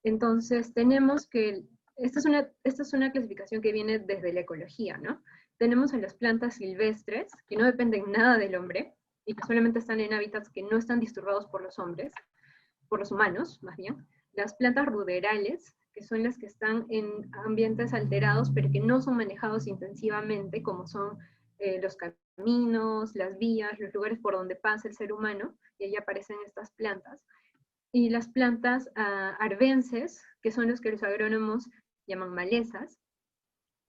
Entonces, tenemos que, esta es una clasificación que viene desde la ecología, ¿no? Tenemos a las plantas silvestres, que no dependen nada del hombre, y que solamente están en hábitats que no están disturbados por los hombres, por los humanos, más bien. Las plantas ruderales, que son las que están en ambientes alterados, pero que no son manejados intensivamente, como son los caminos, las vías, los lugares por donde pasa el ser humano, y ahí aparecen estas plantas. Y las plantas arbences, que son los que los agrónomos llaman malezas,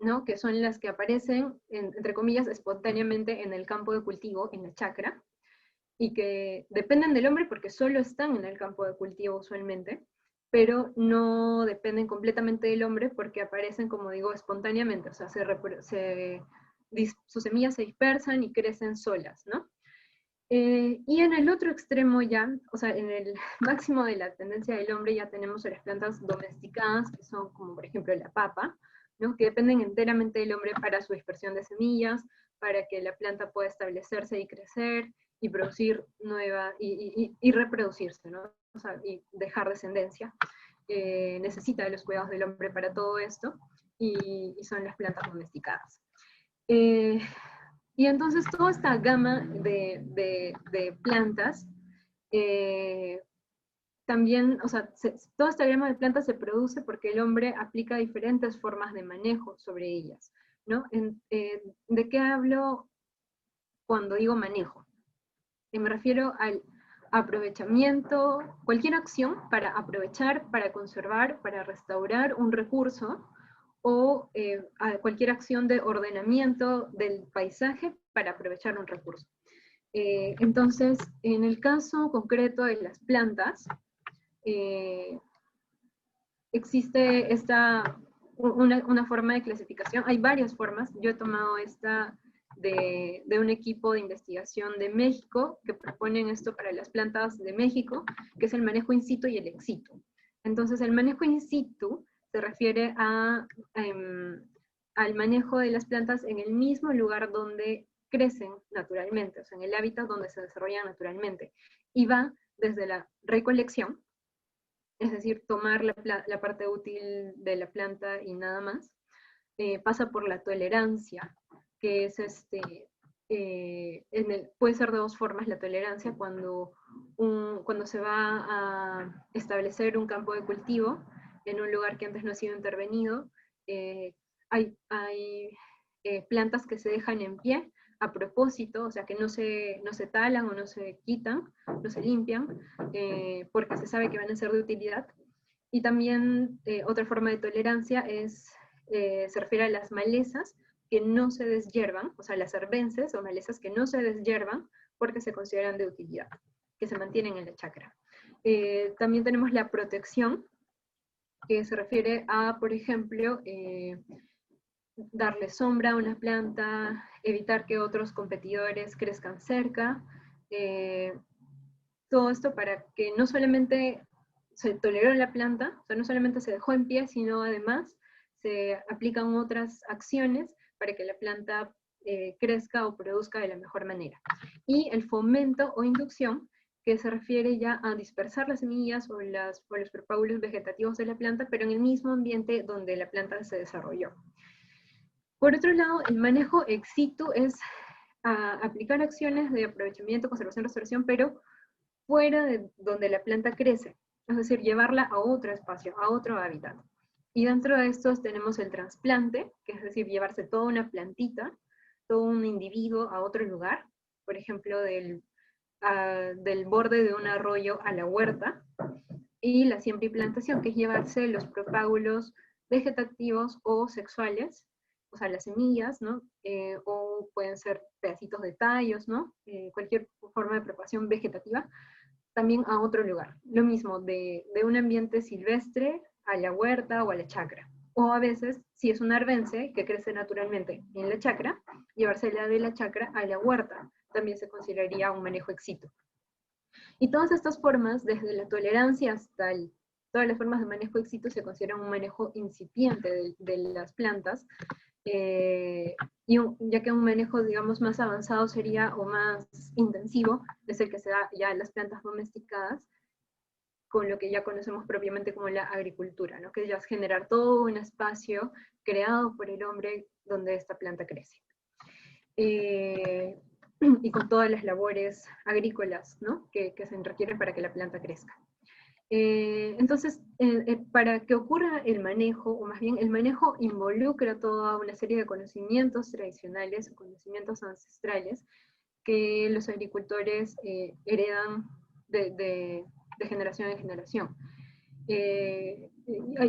¿no? Que son las que aparecen, entre comillas, espontáneamente en el campo de cultivo, en la chacra, y que dependen del hombre porque solo están en el campo de cultivo usualmente, pero no dependen completamente del hombre porque aparecen, como digo, espontáneamente, o sea, sus semillas se dispersan y crecen solas, ¿no? Y en el otro extremo ya, o sea, en el máximo de la tendencia del hombre ya tenemos a las plantas domesticadas, que son como por ejemplo la papa, ¿no? Que dependen enteramente del hombre para su dispersión de semillas, para que la planta pueda establecerse y crecer, y producir y reproducirse, ¿no? O sea, y dejar descendencia. Necesita de los cuidados del hombre para todo esto, y son las plantas domesticadas. Y entonces toda esta gama de plantas, también, o sea, toda esta gama de plantas se produce porque el hombre aplica diferentes formas de manejo sobre ellas, ¿no? ¿De qué hablo cuando digo manejo? Me refiero al aprovechamiento, cualquier acción para aprovechar, para conservar, para restaurar un recurso, o a cualquier acción de ordenamiento del paisaje para aprovechar un recurso. Entonces, en el caso concreto de las plantas, existe una forma de clasificación, hay varias formas, yo he tomado esta de un equipo de investigación de México que proponen esto para las plantas de México, que es el manejo in situ y el ex situ. Entonces, el manejo in situ se refiere al manejo de las plantas en el mismo lugar donde crecen naturalmente, o sea, en el hábitat donde se desarrollan naturalmente. Y va desde la recolección, es decir, tomar la parte útil de la planta y nada más. Pasa por la tolerancia, que es puede ser de dos formas la tolerancia, cuando se va a establecer un campo de cultivo en un lugar que antes no ha sido intervenido. Hay plantas que se dejan en pie a propósito, o sea que no se talan o no se quitan, no se limpian, porque se sabe que van a ser de utilidad. Y también otra forma de tolerancia se refiere a las malezas que no se deshiervan, o sea, las arbences o malezas que no se deshiervan porque se consideran de utilidad, que se mantienen en la chacra. También tenemos la protección, que se refiere a, por ejemplo, darle sombra a una planta, evitar que otros competidores crezcan cerca, todo esto para que no solamente se toleró la planta, o sea, no solamente se dejó en pie, sino además se aplican otras acciones para que la planta crezca o produzca de la mejor manera. Y el fomento o inducción, que se refiere ya a dispersar las semillas o los propágulos vegetativos de la planta, pero en el mismo ambiente donde la planta se desarrolló. Por otro lado, el manejo ex situ es a aplicar acciones de aprovechamiento, conservación, restauración, pero fuera de donde la planta crece, es decir, llevarla a otro espacio, a otro hábitat. Y dentro de estos tenemos el trasplante, que es decir, llevarse toda una plantita, todo un individuo a otro lugar, por ejemplo, del borde de un arroyo a la huerta, y la siembra y plantación, que es llevarse los propágulos vegetativos o sexuales, o sea, las semillas, ¿no? O pueden ser pedacitos de tallos, ¿no? Cualquier forma de preparación vegetativa, también a otro lugar. Lo mismo, de un ambiente silvestre a la huerta o a la chacra. O a veces, si es un arbense que crece naturalmente en la chacra, llevársela de la chacra a la huerta también se consideraría un manejo ex situ. Y todas estas formas, desde la tolerancia hasta todas las formas de manejo ex situ, se consideran un manejo incipiente de las plantas, ya que un manejo, digamos, más avanzado sería, o más intensivo, es el que se da ya en las plantas domesticadas, con lo que ya conocemos propiamente como la agricultura, ¿no? Que ya es generar todo un espacio creado por el hombre donde esta planta crece. Y con todas las labores agrícolas, ¿no? que se requieren para que la planta crezca. Entonces, para que ocurra el manejo, o más bien el manejo involucra toda una serie de conocimientos tradicionales, conocimientos ancestrales, que los agricultores heredan de generación en generación.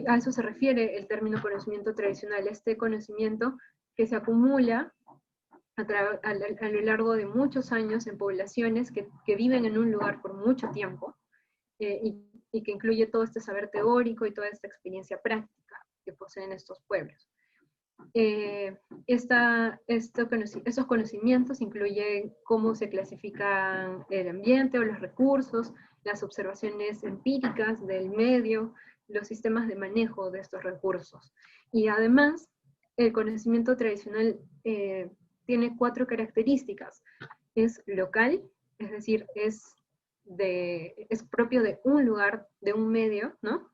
A eso se refiere el término conocimiento tradicional, este conocimiento que se acumula a lo largo de muchos años en poblaciones que viven en un lugar por mucho tiempo, y que incluye todo este saber teórico y toda esta experiencia práctica que poseen estos pueblos. Estos conocimientos incluyen cómo se clasifican el ambiente o los recursos, las observaciones empíricas del medio, los sistemas de manejo de estos recursos. Y además, el conocimiento tradicional tiene 4 características. Es local, es decir, es propio de un lugar, de un medio, ¿no?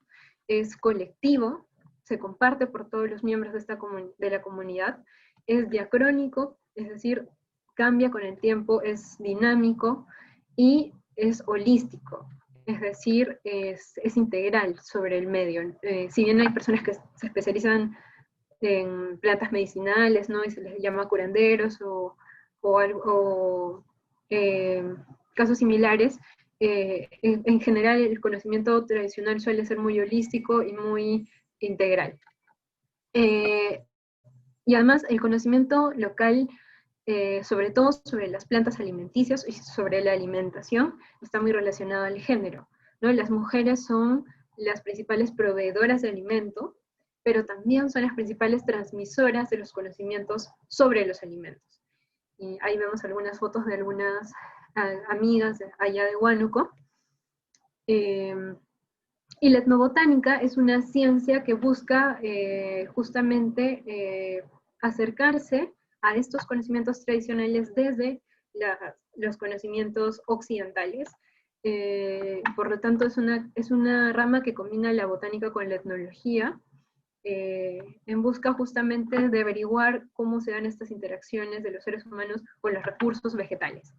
Es colectivo, se comparte por todos los miembros de la comunidad, es diacrónico, es decir, cambia con el tiempo, es dinámico, y es holístico, es decir, es integral sobre el medio. Si bien hay personas que se especializan en plantas medicinales, ¿no? Y se les llama curanderos casos similares, en general el conocimiento tradicional suele ser muy holístico y muy integral. Y además el conocimiento local, sobre todo sobre las plantas alimenticias y sobre la alimentación, está muy relacionado al género, ¿no? Las mujeres son las principales proveedoras de alimento, pero también son las principales transmisoras de los conocimientos sobre los alimentos. Y ahí vemos algunas fotos de algunas amigas allá de Huánuco. Y la etnobotánica es una ciencia que busca justamente acercarse a estos conocimientos tradicionales desde los conocimientos occidentales. Por lo tanto, es una rama que combina la botánica con la etnología, en busca justamente de averiguar cómo se dan estas interacciones de los seres humanos con los recursos vegetales.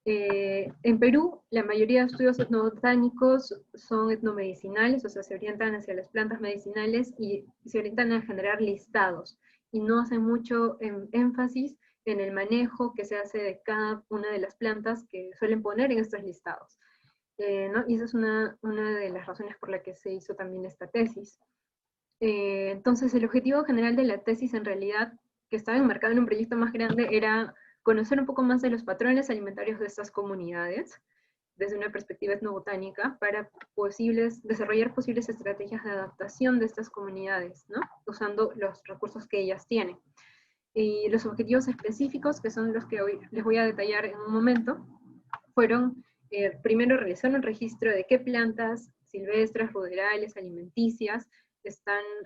En Perú, la mayoría de estudios etnobotánicos son etnomedicinales, o sea, se orientan hacia las plantas medicinales y se orientan a generar listados, y no hacen mucho énfasis en el manejo que se hace de cada una de las plantas que suelen poner en estos listados. ¿No? Y esa es una de las razones por la que se hizo también esta tesis. Entonces, el objetivo general de la tesis, en realidad, que estaba enmarcado en un proyecto más grande, era conocer un poco más de los patrones alimentarios de estas comunidades, desde una perspectiva etnobotánica, para desarrollar posibles estrategias de adaptación de estas comunidades, ¿no? Usando los recursos que ellas tienen. Y los objetivos específicos, que son los que hoy les voy a detallar en un momento, fueron, primero, realizar un registro de qué plantas silvestres, rurales, alimenticias,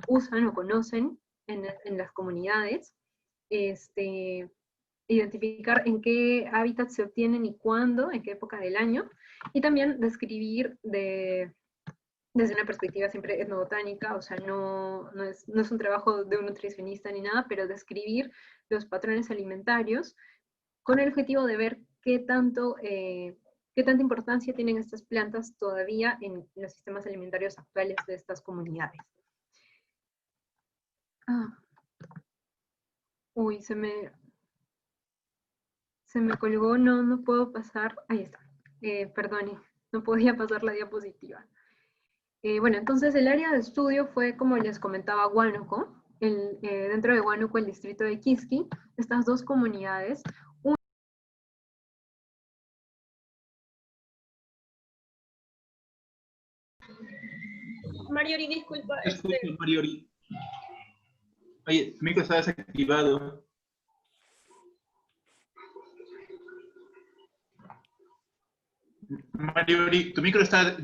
usan o conocen en las comunidades, identificar en qué hábitat se obtienen y cuándo, en qué época del año, y también describir desde una perspectiva siempre etnobotánica, o sea, no es un trabajo de un nutricionista ni nada, pero describir los patrones alimentarios con el objetivo de ver qué tanta importancia tienen estas plantas todavía en los sistemas alimentarios actuales de estas comunidades. Uy, se me colgó, no puedo pasar, ahí está, perdone, no podía pasar la diapositiva. Bueno, entonces el área de estudio fue, como les comentaba, Huánuco, dentro de Huánuco el distrito de Quisqui, estas dos comunidades. Marjorie, disculpa. Disculpe, Marjorie. Oye, tu micro está desactivado. Marjorie, tu micro está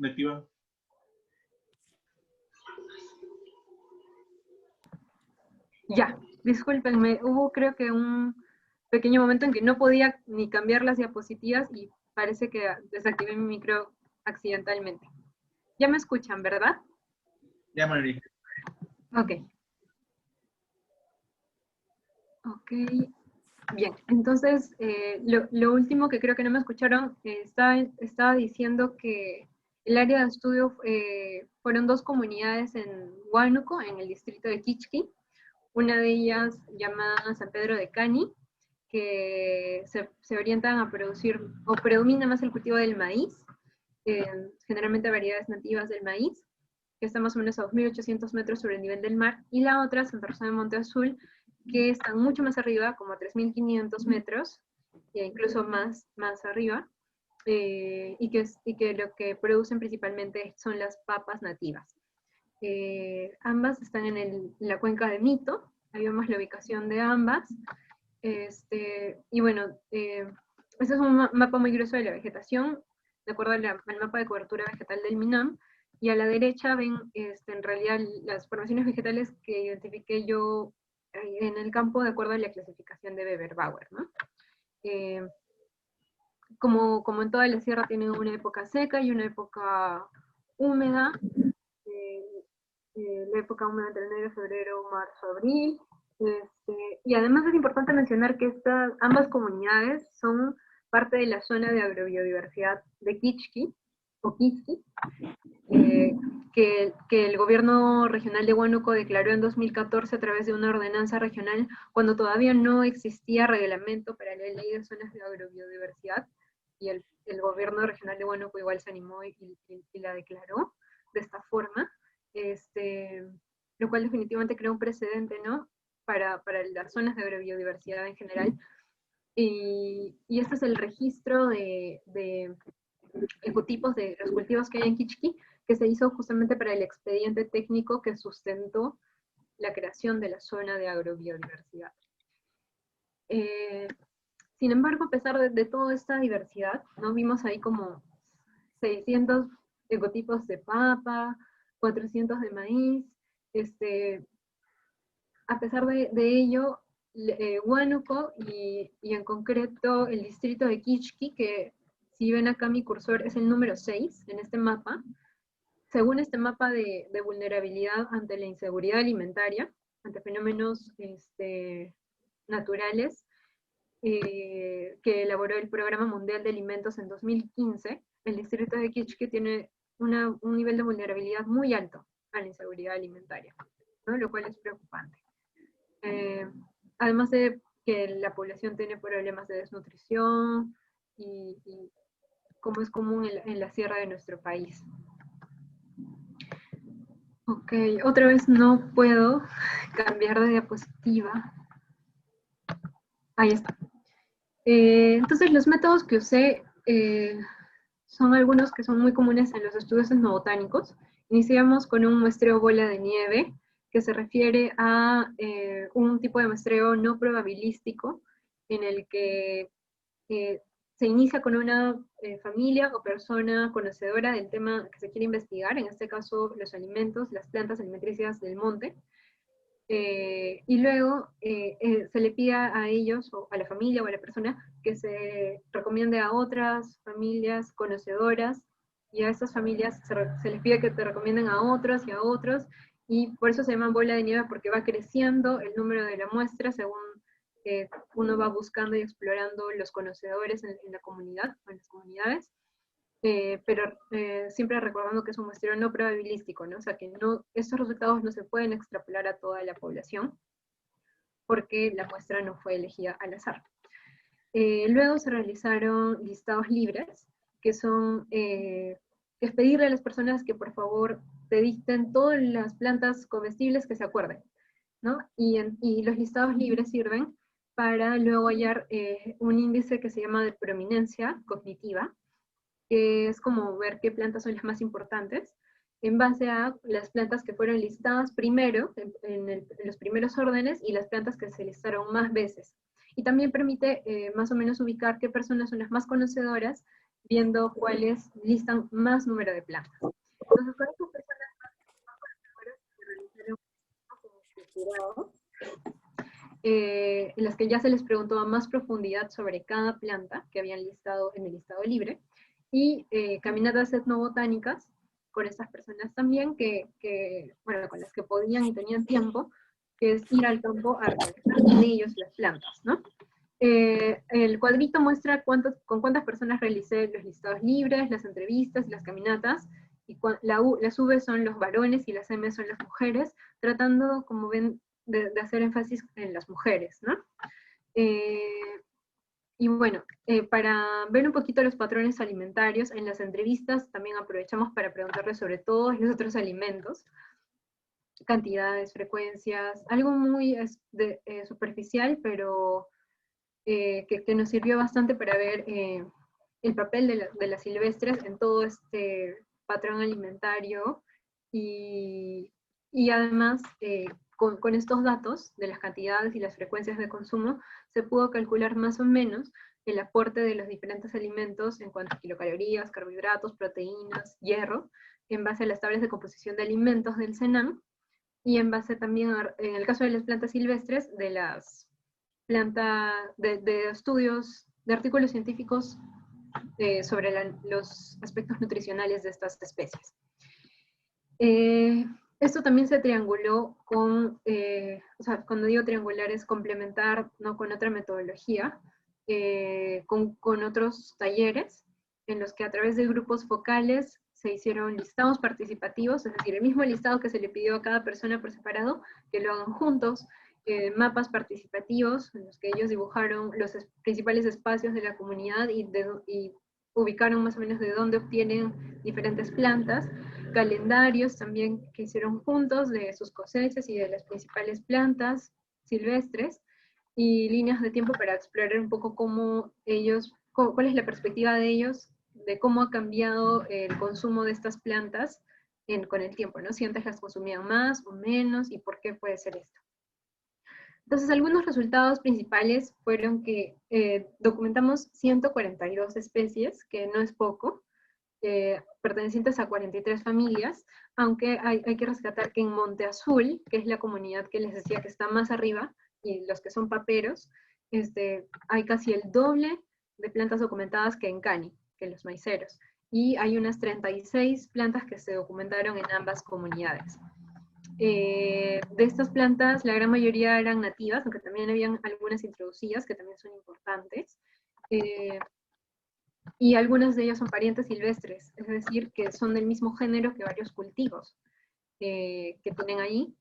activado. Ya, discúlpenme, hubo creo que un pequeño momento en que no podía ni cambiar las diapositivas y parece que desactivé mi micro accidentalmente. Ya me escuchan, ¿verdad? Ya, Marjorie. Ok. Ok, bien. Entonces, lo último que creo que no me escucharon, estaba diciendo que el área de estudio fueron dos comunidades en Huánuco, en el distrito de Quisqui. Una de ellas llamada San Pedro de Cani, que se orientan a producir, o predomina más el cultivo del maíz, generalmente variedades nativas del maíz, que está más o menos a 2.800 metros sobre el nivel del mar, y la otra, Santa Rosa de Monte Azul, que está mucho más arriba, como a 3.500 metros, e incluso más arriba, y que lo que producen principalmente son las papas nativas. Ambas están en la cuenca de Mito, ahí vemos la ubicación de ambas, y bueno, este es un mapa muy grueso de la vegetación, de acuerdo al mapa de cobertura vegetal del MINAM, y a la derecha ven en realidad las formaciones vegetales que identifiqué yo en el campo de acuerdo a la clasificación de Weber-Bauer, ¿no? Como en toda la sierra tienen una época seca y una época húmeda, la época húmeda entre enero, febrero, marzo, abril, y además es importante mencionar que ambas comunidades son parte de la zona de agrobiodiversidad de Quisqui, o Quisqui, que el gobierno regional de Huánuco declaró en 2014 a través de una ordenanza regional cuando todavía no existía reglamento para la ley de zonas de agrobiodiversidad, y el gobierno regional de Huánuco igual se animó y la declaró de esta forma, lo cual definitivamente creó un precedente, ¿no?, para las zonas de agrobiodiversidad en general, y este es el registro de ecotipos de los cultivos que hay en Quisqui, que se hizo justamente para el expediente técnico que sustentó la creación de la zona de agrobiodiversidad. Sin embargo, a pesar de toda esta diversidad, ¿no?, vimos ahí como 600 ecotipos de papa, 400 de maíz, a pesar de ello, Huánuco y en concreto el distrito de Quisqui, que si ven acá mi cursor es el número 6 en este mapa, según este mapa de vulnerabilidad ante la inseguridad alimentaria, ante fenómenos naturales, que elaboró el Programa Mundial de Alimentos en 2015, el distrito de Quisqui tiene un nivel de vulnerabilidad muy alto a la inseguridad alimentaria, ¿no?, lo cual es preocupante. Además de que la población tiene problemas de desnutrición y como es común en la sierra de nuestro país. Ok, otra vez no puedo cambiar de diapositiva. Ahí está. Entonces los métodos que usé son algunos que son muy comunes en los estudios etnobotánicos. Iniciamos con un muestreo bola de nieve, que se refiere a un tipo de muestreo no probabilístico, en el que se inicia con una familia o persona conocedora del tema que se quiere investigar, en este caso los alimentos, las plantas alimenticias del monte, y luego se le pide a ellos, o a la familia o a la persona, que se recomiende a otras familias conocedoras, y a esas familias se les pide que te recomienden a otros y a otros, y por eso se llama bola de nieve, porque va creciendo el número de la muestra según uno va buscando y explorando los conocedores en la comunidad, o en las comunidades, pero siempre recordando que es un muestreo no probabilístico, ¿no? O sea, que estos resultados no se pueden extrapolar a toda la población, porque la muestra no fue elegida al azar. Luego se realizaron listados libres, que es pedirle a las personas que por favor te dicten todas las plantas comestibles que se acuerden, ¿no? Y los listados libres sirven para luego hallar un índice que se llama de prominencia cognitiva, que es como ver qué plantas son las más importantes, en base a las plantas que fueron listadas primero, en los primeros órdenes, y las plantas que se listaron más veces. Y también permite más o menos ubicar qué personas son las más conocedoras, viendo cuáles listan más número de plantas. Entonces, con estas personas más conocedoras se realizaron un jurado, en las que ya se les preguntó a más profundidad sobre cada planta que habían listado en el listado libre, y caminatas etnobotánicas con estas personas también, bueno, con las que podían y tenían tiempo, que es ir al campo a recolectar con ellos las plantas, ¿no? El cuadrito muestra con cuántas personas realicé los listados libres, las entrevistas y las caminatas, y las V son los varones y las M son las mujeres, tratando, como ven, de hacer énfasis en las mujeres, ¿no? Y bueno, para ver un poquito los patrones alimentarios, en las entrevistas también aprovechamos para preguntarles sobre todos los otros alimentos, cantidades, frecuencias, algo muy superficial, pero que nos sirvió bastante para ver el papel de las silvestres en todo este patrón alimentario, y además con estos datos de las cantidades y las frecuencias de consumo se pudo calcular más o menos el aporte de los diferentes alimentos en cuanto a kilocalorías, carbohidratos, proteínas, hierro, en base a las tablas de composición de alimentos del CENAM, y en base también, en el caso de las plantas silvestres, de las de estudios, de artículos científicos sobre los aspectos nutricionales de estas especies. Esto también se trianguló con, o sea, cuando digo triangular es complementar, ¿no?, con otra metodología, con otros talleres, en los que a través de grupos focales se hicieron listados participativos, es decir, el mismo listado que se le pidió a cada persona por separado, que lo hagan juntos, mapas participativos, en los que ellos dibujaron los principales espacios de la comunidad y ubicaron más o menos de dónde obtienen diferentes plantas, calendarios también que hicieron juntos de sus cosechas y de las principales plantas silvestres, y líneas de tiempo para explorar un poco cuál es la perspectiva de ellos, de cómo ha cambiado el consumo de estas plantas con el tiempo, ¿no? Si antes las consumían más o menos, y por qué puede ser esto. Entonces, algunos resultados principales fueron que documentamos 142 especies, que no es poco, pertenecientes a 43 familias, aunque hay que rescatar que en Monte Azul, que es la comunidad que les decía que está más arriba, y los que son paperos, hay casi el doble de plantas documentadas que en Cani, que los maiceros, y hay unas 36 plantas que se documentaron en ambas comunidades. De estas plantas, la gran mayoría eran nativas, aunque también habían algunas introducidas, que también son importantes, y algunas de ellas son parientes silvestres, es decir, que son del mismo género que varios cultivos que tienen ahí,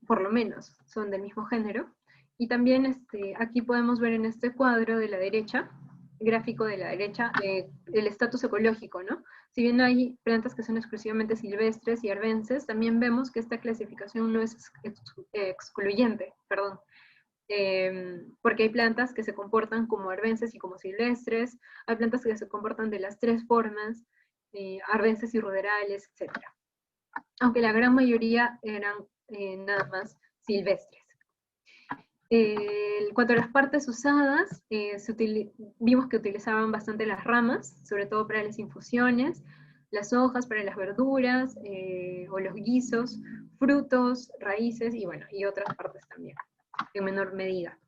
por lo menos son del mismo género. Y también aquí podemos ver en este cuadro de la derecha, gráfico de la derecha, el estatus ecológico, ¿no? Si bien hay plantas que son exclusivamente silvestres y arbences, también vemos que esta clasificación no es excluyente, perdón, porque hay plantas que se comportan como arbences y como silvestres, hay plantas que se comportan de las tres formas, arbences y ruderales, etc. Aunque la gran mayoría eran nada más silvestres. En cuanto a las partes usadas, vimos que utilizaban bastante las ramas, sobre todo para las infusiones, las hojas para las verduras, o los guisos, frutos, raíces, y bueno, y otras partes también, en menor medida.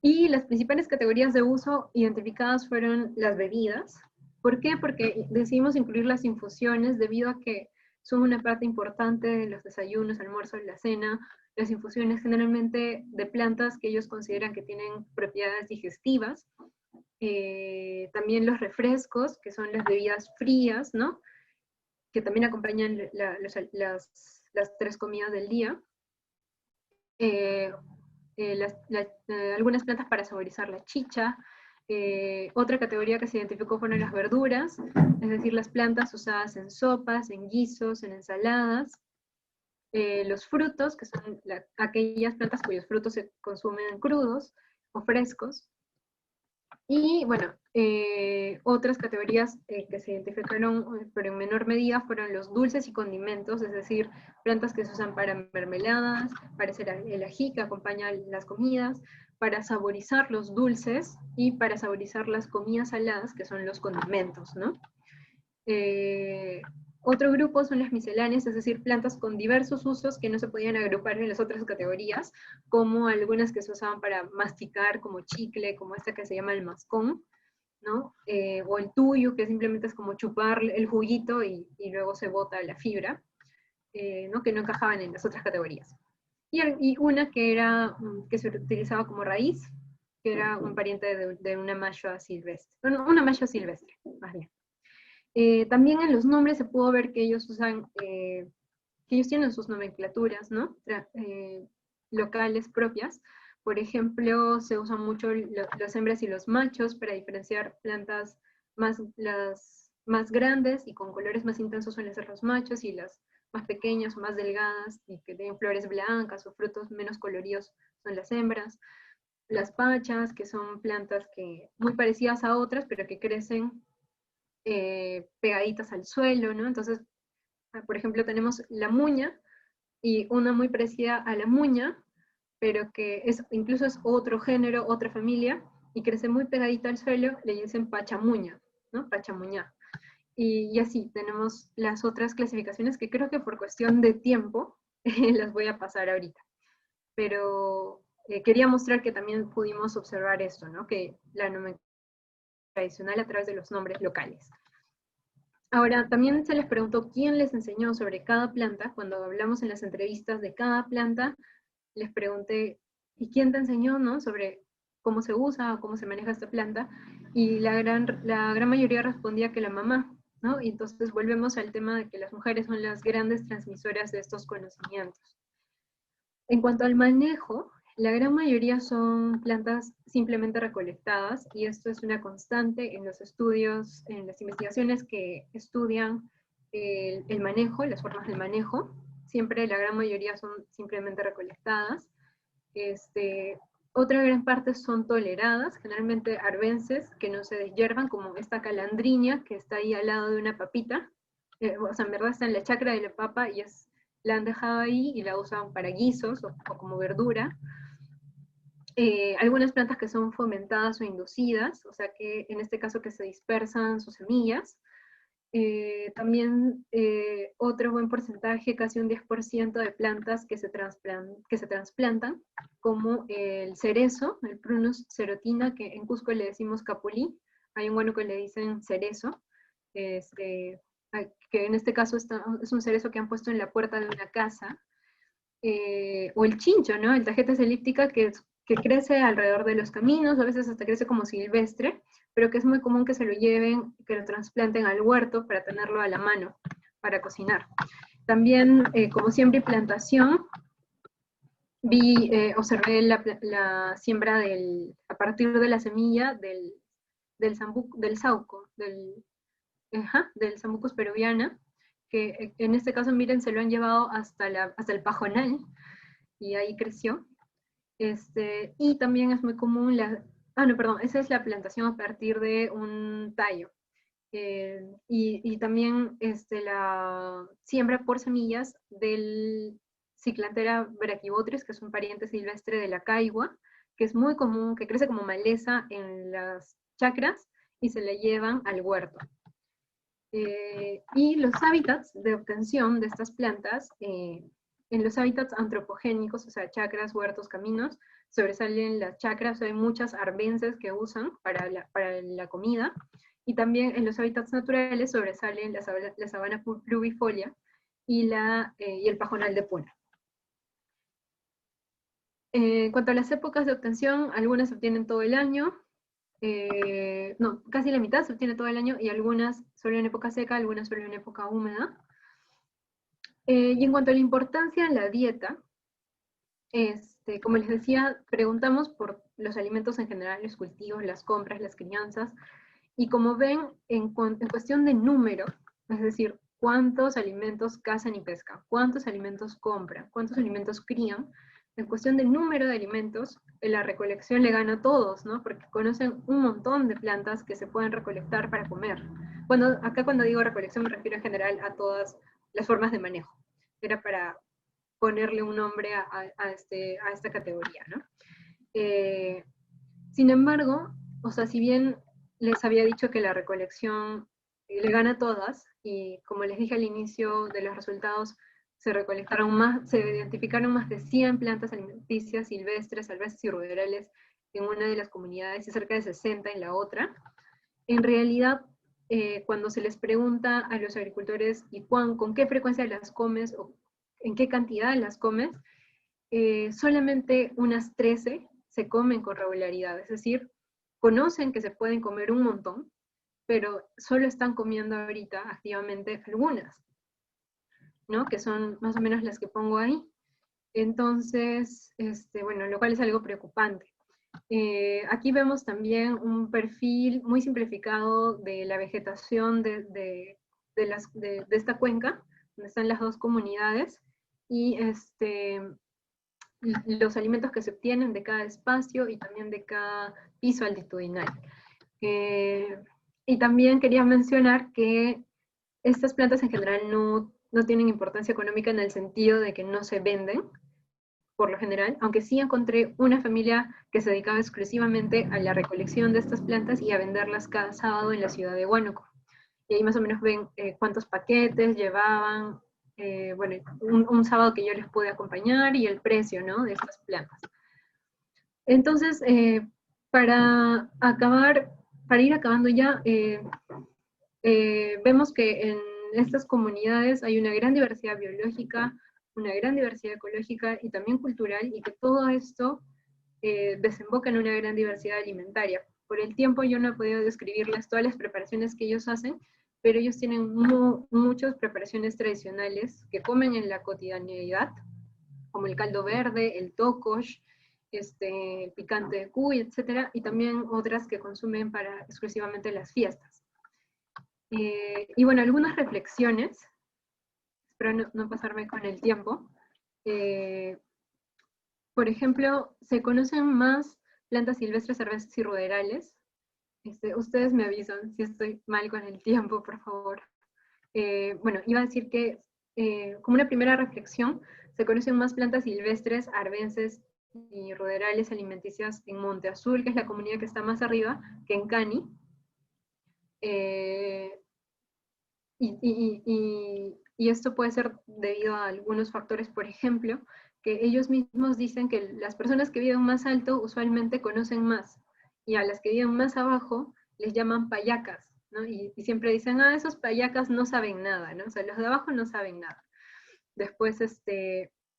Y las principales categorías de uso identificadas fueron las bebidas. ¿Por qué? Porque decidimos incluir las infusiones debido a que son una parte importante de los desayunos, almuerzos, la cena, las infusiones generalmente de plantas que ellos consideran que tienen propiedades digestivas, también los refrescos, que son las bebidas frías, ¿no? Que también acompañan las 3 comidas del día. Algunas plantas para saborizar la chicha. Otra categoría que se identificó fueron las verduras, es decir, las plantas usadas en sopas, en guisos, en ensaladas. Los frutos, que son aquellas plantas cuyos frutos se consumen crudos o frescos. Y bueno, otras categorías que se identificaron, pero en menor medida, fueron los dulces y condimentos, es decir, plantas que se usan para mermeladas, para hacer el ají que acompaña las comidas, para saborizar los dulces y para saborizar las comidas saladas, que son los condimentos, ¿no? Otro grupo son las misceláneas, es decir, plantas con diversos usos que no se podían agrupar en las otras categorías, como algunas que se usaban para masticar, como chicle, como esta que se llama el mascón, ¿no? O el tuyo, que simplemente es como chupar el juguito y luego se bota la fibra, ¿no? Que no encajaban en las otras categorías. Y una que se utilizaba como raíz, que era un pariente de una malla silvestre, una malla silvestre, más bien. También en los nombres se pudo ver que ellos usan, que ellos tienen sus nomenclaturas, ¿no? Locales propias. Por ejemplo, se usan mucho las hembras y los machos para diferenciar plantas las más grandes y con colores más intensos suelen ser los machos, y las más pequeñas o más delgadas y que tienen flores blancas o frutos menos coloridos son las hembras. Las pachas, que son plantas muy parecidas a otras, pero que crecen pegaditas al suelo, ¿no? Entonces, por ejemplo, tenemos la muña, y una muy parecida a la muña, pero que incluso es otro género, otra familia, y crece muy pegadita al suelo, le dicen pachamuña, ¿no? Pachamuñá. Y así, tenemos las otras clasificaciones que creo que por cuestión de tiempo las voy a pasar ahorita. Pero quería mostrar que también pudimos observar esto, ¿no? Que la nomenclatura tradicional a través de los nombres locales. Ahora, también se les preguntó quién les enseñó sobre cada planta. Cuando hablamos en las entrevistas de cada planta, les pregunté, ¿y quién te enseñó, no? Sobre cómo se usa o cómo se maneja esta planta, y la gran mayoría respondía que la mamá, ¿no? Y entonces volvemos al tema de que las mujeres son las grandes transmisoras de estos conocimientos. En cuanto al manejo, la gran mayoría son plantas simplemente recolectadas, y esto es una constante en los estudios, en las investigaciones que estudian el manejo, las formas del manejo. Siempre la gran mayoría son simplemente recolectadas. Otra gran parte son toleradas, generalmente arbences que no se deshiervan, como esta calandriña que está ahí al lado de una papita. O sea, en verdad está en la chacra de la papa y la han dejado ahí y la usan para guisos o como verdura. Algunas plantas que son fomentadas o inducidas, o sea que en este caso que se dispersan sus semillas. También otro buen porcentaje, casi un 10% de plantas que se trasplantan, como el cerezo, el Prunus cerotina, que en Cusco le decimos capulí. Hay un bueno que le dicen cerezo, que en este caso es un cerezo que han puesto en la puerta de una casa. O el chincho, ¿no? El Tagetes elíptica, que crece alrededor de los caminos, a veces hasta crece como silvestre, pero que es muy común que se lo lleven, que lo trasplanten al huerto para tenerlo a la mano, para cocinar. También, como siempre, plantación, observé la siembra a partir de la semilla del sauco, del Sambucus peruviana, que en este caso, miren, se lo han llevado hasta el pajonal, y ahí creció. Y también es muy común esa es la plantación a partir de un tallo. Y también la siembra por semillas del Cyclantera brachybotrytis, que es un pariente silvestre de la caigua, que es muy común, que crece como maleza en las chacras, y se le llevan al huerto. Y los hábitats de obtención de estas plantas, en los hábitats antropogénicos, o sea, chacras, huertos, caminos, sobresalen las chacras. Hay muchas arbences que usan para la comida, y también en los hábitats naturales sobresalen la sabana pluvifolia y el pajonal de puna. En cuanto a las épocas de obtención, algunas se obtienen todo el año, no, casi la mitad se obtiene todo el año, y algunas solo en época seca, algunas solo en época húmeda. Y en cuanto a la importancia de la dieta, como les decía, preguntamos por los alimentos en general, los cultivos, las compras, las crianzas, y como ven, en cuestión de número, es decir, cuántos alimentos cazan y pescan, cuántos alimentos compran, cuántos alimentos crían, en cuestión de número de alimentos, la recolección le gana a todos, ¿no? Porque conocen un montón de plantas que se pueden recolectar para comer. Acá cuando digo recolección me refiero en general a todas las formas de manejo. Era para ponerle un nombre a esta categoría, ¿no? Sin embargo, o sea, si bien les había dicho que la recolección le gana a todas, y como les dije al inicio de los resultados, se identificaron más de 100 plantas alimenticias silvestres, salvajes y rurales en una de las comunidades y cerca de 60 en la otra. En realidad, cuando se les pregunta a los agricultores con qué frecuencia las comes o en qué cantidad las comes, solamente unas 13 se comen con regularidad, es decir, conocen que se pueden comer un montón, pero solo están comiendo ahorita activamente algunas, ¿no? Que son más o menos las que pongo ahí. Entonces, bueno, lo cual es algo preocupante. Aquí vemos también un perfil muy simplificado de la vegetación de esta cuenca, donde están las dos comunidades, y los alimentos que se obtienen de cada espacio y también de cada piso altitudinal. Y también quería mencionar que estas plantas en general no tienen importancia económica en el sentido de que no se venden, por lo general, aunque sí encontré una familia que se dedicaba exclusivamente a la recolección de estas plantas y a venderlas cada sábado en la ciudad de Huánuco. Y ahí más o menos ven cuántos paquetes llevaban, bueno, un sábado que yo les pude acompañar y el precio, ¿no?, de estas plantas. Entonces, para ir acabando ya, vemos que en estas comunidades hay una gran diversidad biológica, una gran diversidad ecológica y también cultural, y que todo esto desemboca en una gran diversidad alimentaria. Por el tiempo yo no he podido describirles todas las preparaciones que ellos hacen, pero ellos tienen muchas preparaciones tradicionales que comen en la cotidianidad, como el caldo verde, el tocosh, el picante de cuy, etc. Y también otras que consumen para exclusivamente las fiestas. Y bueno, algunas reflexiones, espero no pasarme con el tiempo. Por ejemplo, se conocen más plantas silvestres, herbáceas y ruderales. Ustedes me avisan si estoy mal con el tiempo, por favor. Bueno, iba a decir que, como una primera reflexión, se conocen más plantas silvestres, arbences y ruderales alimenticias en Monte Azul, que es la comunidad que está más arriba, que en Cani. Y esto puede ser debido a algunos factores, por ejemplo, que ellos mismos dicen que las personas que viven más alto usualmente conocen más, y a las que viven más abajo les llaman payacas, ¿no? Y siempre dicen, esos payacas no saben nada, ¿no? O sea, los de abajo no saben nada. Después,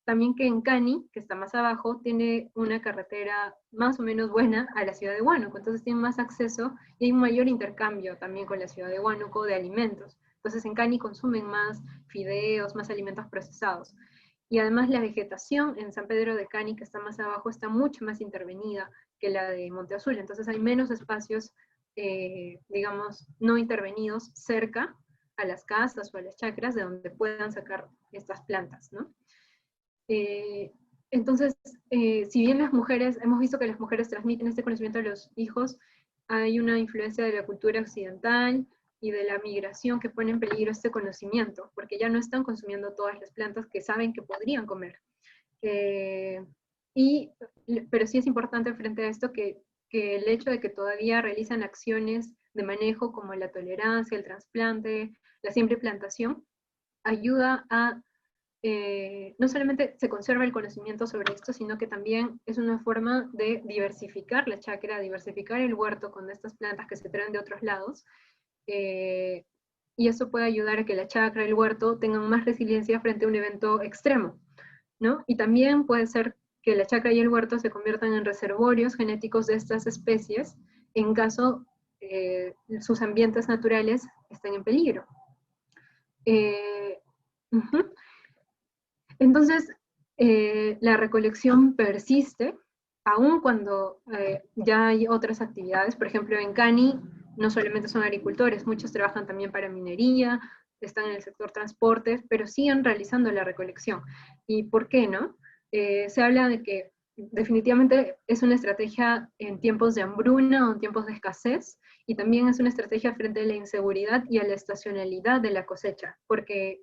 también que en Cani, que está más abajo, tiene una carretera más o menos buena a la ciudad de Huánuco, entonces tiene más acceso y hay un mayor intercambio también con la ciudad de Huánuco de alimentos. Entonces en Cani consumen más fideos, más alimentos procesados. Y además la vegetación en San Pedro de Cani, que está más abajo, está mucho más intervenida que la de Monte Azul, entonces hay menos espacios, digamos, no intervenidos cerca a las casas o a las chacras de donde puedan sacar estas plantas, ¿no? Entonces, si bien las mujeres, hemos visto que las mujeres transmiten este conocimiento a los hijos, hay una influencia de la cultura occidental y de la migración que pone en peligro este conocimiento, porque ya no están consumiendo todas las plantas que saben que podrían comer. Pero sí es importante frente a esto que el hecho de que todavía realizan acciones de manejo como la tolerancia, el trasplante, la siempre plantación, ayuda a no solamente se conserva el conocimiento sobre esto, sino que también es una forma de diversificar la chacra, diversificar el huerto con estas plantas que se traen de otros lados, y eso puede ayudar a que la chacra, el huerto, tengan más resiliencia frente a un evento extremo, ¿no? Y también puede ser que la chacra y el huerto se conviertan en reservorios genéticos de estas especies en caso sus ambientes naturales estén en peligro. Entonces, la recolección persiste, aun cuando ya hay otras actividades. Por ejemplo, en Cani no solamente son agricultores, muchos trabajan también para minería, están en el sector transportes, pero siguen realizando la recolección. ¿Y por qué no? Se habla de que definitivamente es una estrategia en tiempos de hambruna o en tiempos de escasez, y también es una estrategia frente a la inseguridad y a la estacionalidad de la cosecha, porque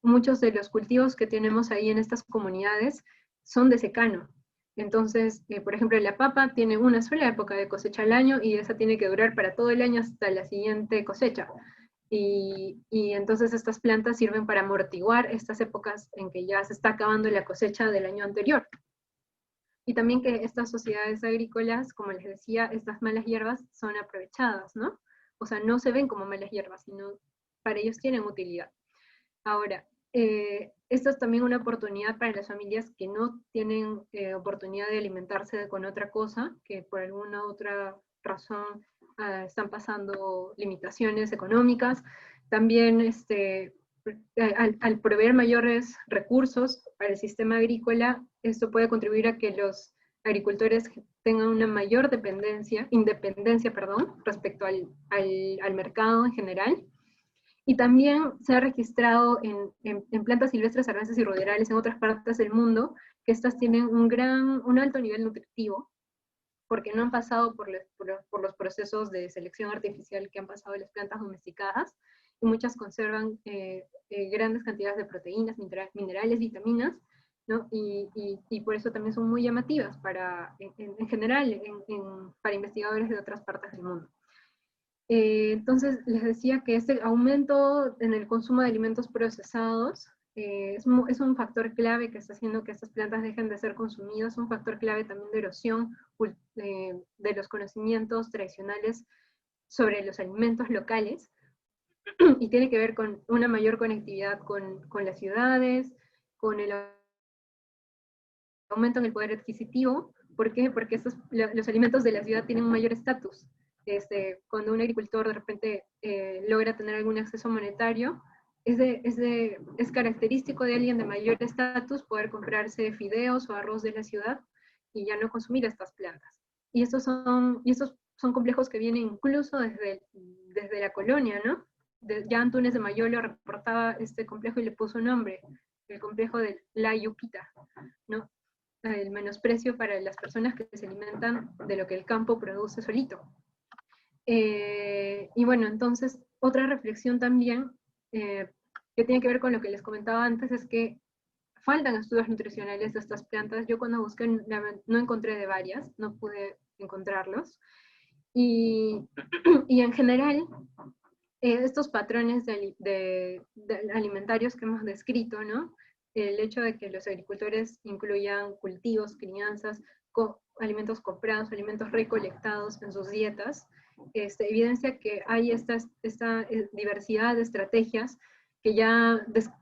muchos de los cultivos que tenemos ahí en estas comunidades son de secano. Entonces, por ejemplo, la papa tiene una sola época de cosecha al año y esa tiene que durar para todo el año hasta la siguiente cosecha. Y entonces estas plantas sirven para amortiguar estas épocas en que ya se está acabando la cosecha del año anterior. Y también que estas sociedades agrícolas, como les decía, estas malas hierbas son aprovechadas, ¿no? O sea, no se ven como malas hierbas, sino para ellos tienen utilidad. Ahora, esto es también una oportunidad para las familias que no tienen oportunidad de alimentarse con otra cosa, que por alguna otra razón están pasando limitaciones económicas. También al proveer mayores recursos para el sistema agrícola, esto puede contribuir a que los agricultores tengan una mayor independencia respecto al mercado en general. Y también se ha registrado en plantas silvestres, herbáceas y ruderales en otras partes del mundo que estas tienen un alto nivel nutritivo, porque no han pasado por los procesos de selección artificial que han pasado las plantas domesticadas, y muchas conservan grandes cantidades de proteínas, minerales, vitaminas, ¿no? Y por eso también son muy llamativas en general para investigadores de otras partes del mundo. Entonces, les decía que este aumento en el consumo de alimentos procesados es un factor clave que está haciendo que estas plantas dejen de ser consumidas, un factor clave también de erosión de los conocimientos tradicionales sobre los alimentos locales, y tiene que ver con una mayor conectividad con las ciudades, con el aumento en el poder adquisitivo. ¿Por qué? Porque los alimentos de la ciudad tienen un mayor estatus. Cuando un agricultor de repente logra tener algún acceso monetario, es característico de alguien de mayor estatus poder comprarse fideos o arroz de la ciudad y ya no consumir estas plantas. Y estos son complejos que vienen incluso desde la colonia, ¿no? Ya Antúnez de Mayolo reportaba este complejo y le puso un nombre, el complejo de la Yuquita, ¿no? El menosprecio para las personas que se alimentan de lo que el campo produce solito. Y bueno, entonces, otra reflexión también que tiene que ver con lo que les comentaba antes es que faltan estudios nutricionales de estas plantas. Yo cuando busqué no encontré de varias, no pude encontrarlos. Y en general, estos patrones de alimentarios que hemos descrito, ¿no? El hecho de que los agricultores incluyan cultivos, crianzas, alimentos comprados, alimentos recolectados en sus dietas, evidencia que hay esta diversidad de estrategias que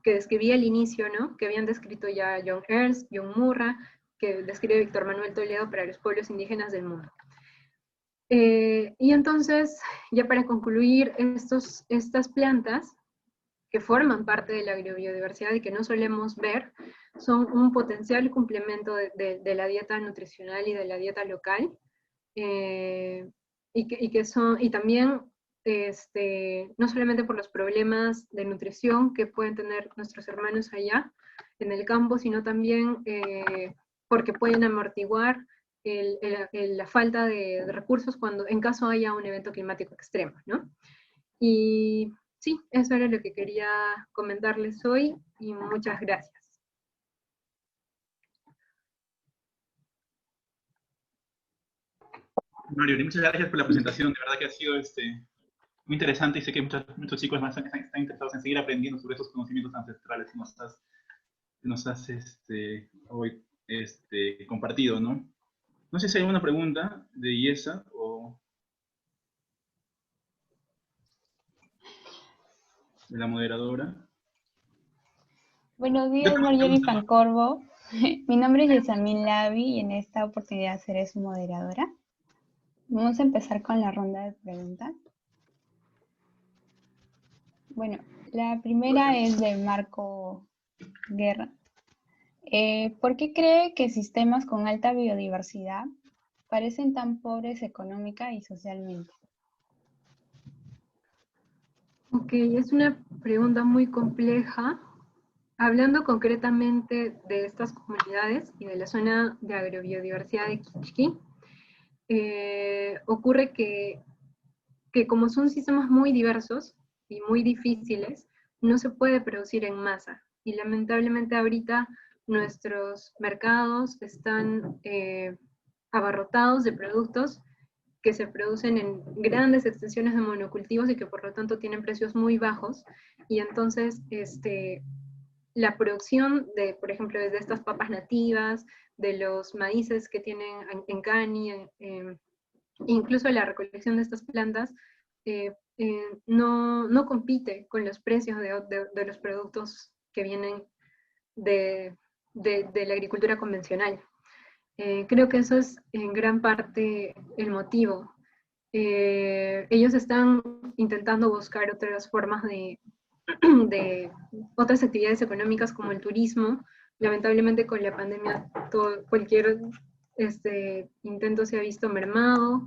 que describí al inicio, ¿no? Que habían descrito ya John Ernst, John Murra, que describe Víctor Manuel Toledo para los pueblos indígenas del mundo. Y entonces, ya para concluir, estas plantas que forman parte de la agrobiodiversidad y que no solemos ver, son un potencial complemento de la dieta nutricional y de la dieta local, y también no solamente por los problemas de nutrición que pueden tener nuestros hermanos allá en el campo, sino también porque pueden amortiguar la falta de recursos en caso haya un evento climático extremo, ¿no? Y sí, eso era lo que quería comentarles hoy, y muchas gracias. Mario, muchas gracias por la presentación, de verdad que ha sido muy interesante, y sé que muchos chicos más están interesados en seguir aprendiendo sobre esos conocimientos ancestrales que nos has hoy compartido, ¿no? No sé si hay alguna pregunta de Iesa o de la moderadora. Buenos días, Marjorie Pancorbo. Mi nombre es Yesamín Lavi y en esta oportunidad seré su moderadora. Vamos a empezar con la ronda de preguntas. Bueno, la primera es de Marco Guerra. ¿Por qué cree que sistemas con alta biodiversidad parecen tan pobres económica y socialmente? Ok, es una pregunta muy compleja. Hablando concretamente de estas comunidades y de la zona de agrobiodiversidad de Kichki, ocurre que como son sistemas muy diversos y muy difíciles, no se puede producir en masa. Y lamentablemente ahorita nuestros mercados están abarrotados de productos que se producen en grandes extensiones de monocultivos y que por lo tanto tienen precios muy bajos. Y entonces la producción de, por ejemplo, de estas papas nativas, de los maíces que tienen en cani, incluso la recolección de estas plantas, no compite con los precios de los productos que vienen de la agricultura convencional. Creo que eso es en gran parte el motivo. Ellos están intentando buscar otras formas de otras actividades económicas como el turismo. Lamentablemente con la pandemia cualquier intento se ha visto mermado.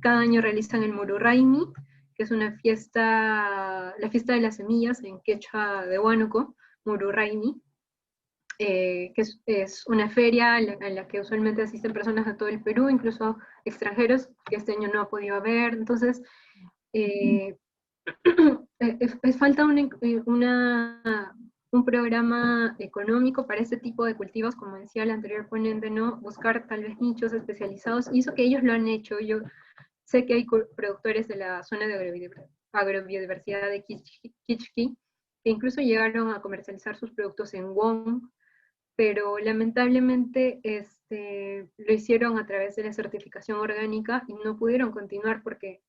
Cada año realizan el Mururaimi, que es una fiesta, la fiesta de las semillas en quechua de Huánuco, Mururaimi, que es una feria en la que usualmente asisten personas de todo el Perú, incluso extranjeros, que este año no ha podido haber. Entonces, falta un programa económico para este tipo de cultivos, como decía el anterior ponente, ¿no? Buscar tal vez nichos especializados, y eso que ellos lo han hecho. Yo sé que hay productores de la zona de agrobiodiversidad de Kichki, que incluso llegaron a comercializar sus productos en Wong, pero lamentablemente lo hicieron a través de la certificación orgánica y no pudieron continuar porque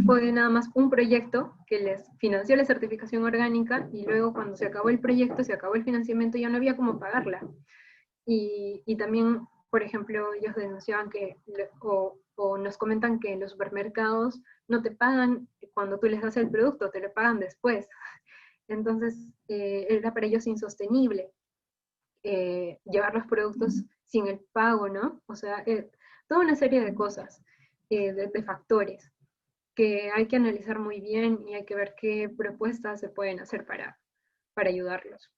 fue nada más un proyecto que les financió la certificación orgánica, y luego cuando se acabó el proyecto, se acabó el financiamiento, ya no había cómo pagarla. Y también, por ejemplo, ellos denunciaban que, o nos comentan que los supermercados no te pagan cuando tú les das el producto, te lo pagan después. Entonces, era para ellos insostenible llevar los productos sin el pago, ¿no? O sea, toda una serie de cosas, de factores que hay que analizar muy bien y hay que ver qué propuestas se pueden hacer para ayudarlos.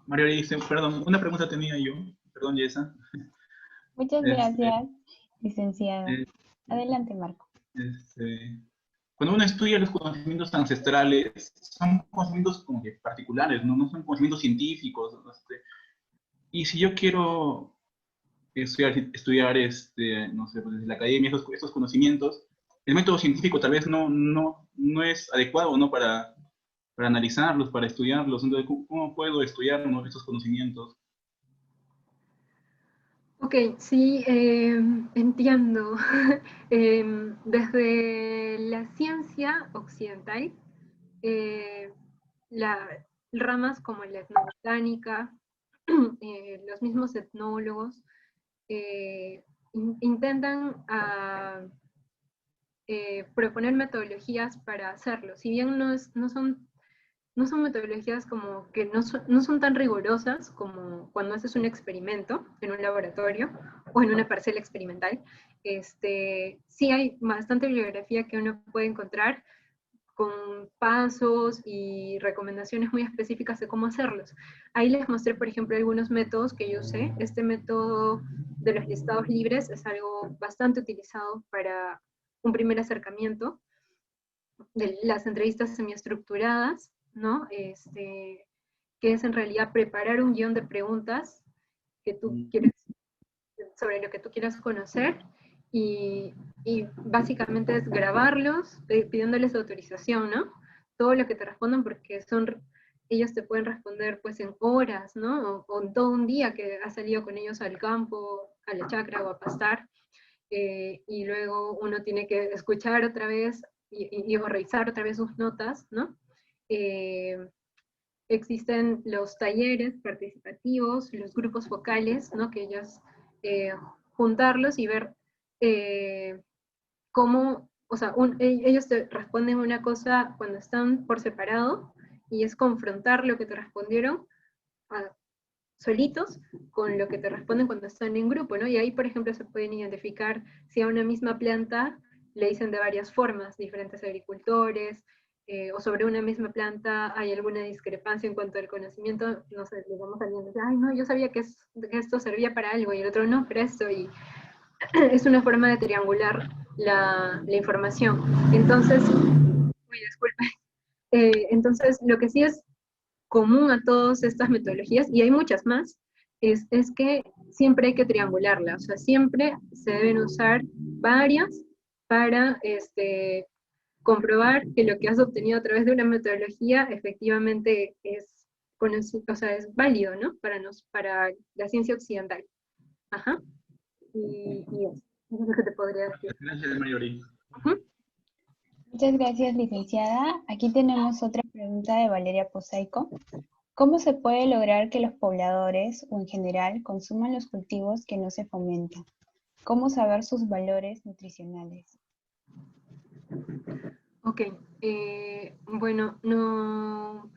María dice, perdón, una pregunta tenía yo, perdón, Yesa. Muchas gracias, licenciado. Adelante, Marco. Cuando uno estudia los conocimientos ancestrales, son conocimientos como que particulares, no son conocimientos científicos. Y si yo quiero estudiar no sé, pues desde la academia, estos conocimientos, el método científico tal vez no es adecuado, ¿no? Para analizarlos, para estudiarlos. Entonces, ¿cómo puedo estudiar estos conocimientos? Ok, sí, entiendo. Desde la ciencia occidental, ramas como la etnobotánica, los mismos etnólogos, intentan proponer metodologías para hacerlo. Si bien no son metodologías como que no son tan rigurosas como cuando haces un experimento en un laboratorio o en una parcela experimental. Sí hay bastante bibliografía que uno puede encontrar con pasos y recomendaciones muy específicas de cómo hacerlos. Ahí les mostré, por ejemplo, algunos métodos que yo usé. Este método de los listados libres es algo bastante utilizado para un primer acercamiento, de las entrevistas semiestructuradas, ¿no? Que es en realidad preparar un guión de preguntas que tú quieres, sobre lo que tú quieras conocer, y básicamente es grabarlos pidiéndoles autorización, ¿no? Todo lo que te respondan, porque ellos te pueden responder pues en horas, ¿no? O en todo un día que has salido con ellos al campo, a la chacra o a pastar, y luego uno tiene que escuchar otra vez y revisar otra vez sus notas, ¿no? existen los talleres participativos, los grupos focales, ¿no? Que ellos juntarlos y ver cómo, o sea, ellos te responden una cosa cuando están por separado, y es confrontar lo que te respondieron solitos con lo que te responden cuando están en grupo, ¿no? Y ahí, por ejemplo, se pueden identificar si a una misma planta le dicen de varias formas, diferentes agricultores, o sobre una misma planta hay alguna discrepancia en cuanto al conocimiento, no sé, le vamos a alguien y dice, ay, no, yo sabía que esto servía para algo, y el otro no, para esto, y es una forma de triangular la información. Entonces, uy, disculpe, entonces lo que sí es común a todas estas metodologías, y hay muchas más, es que siempre hay que triangularla, o sea, siempre se deben usar varias para comprobar que lo que has obtenido a través de una metodología efectivamente es, o sea, es válido, ¿no? Para la ciencia occidental. Ajá. Y eso es lo que te podría decir. Gracias, Mayori. Muchas gracias, licenciada. Aquí tenemos otra pregunta de Valeria Posaico. ¿Cómo se puede lograr que los pobladores o en general consuman los cultivos que no se fomentan? ¿Cómo saber sus valores nutricionales? Ok, bueno, no.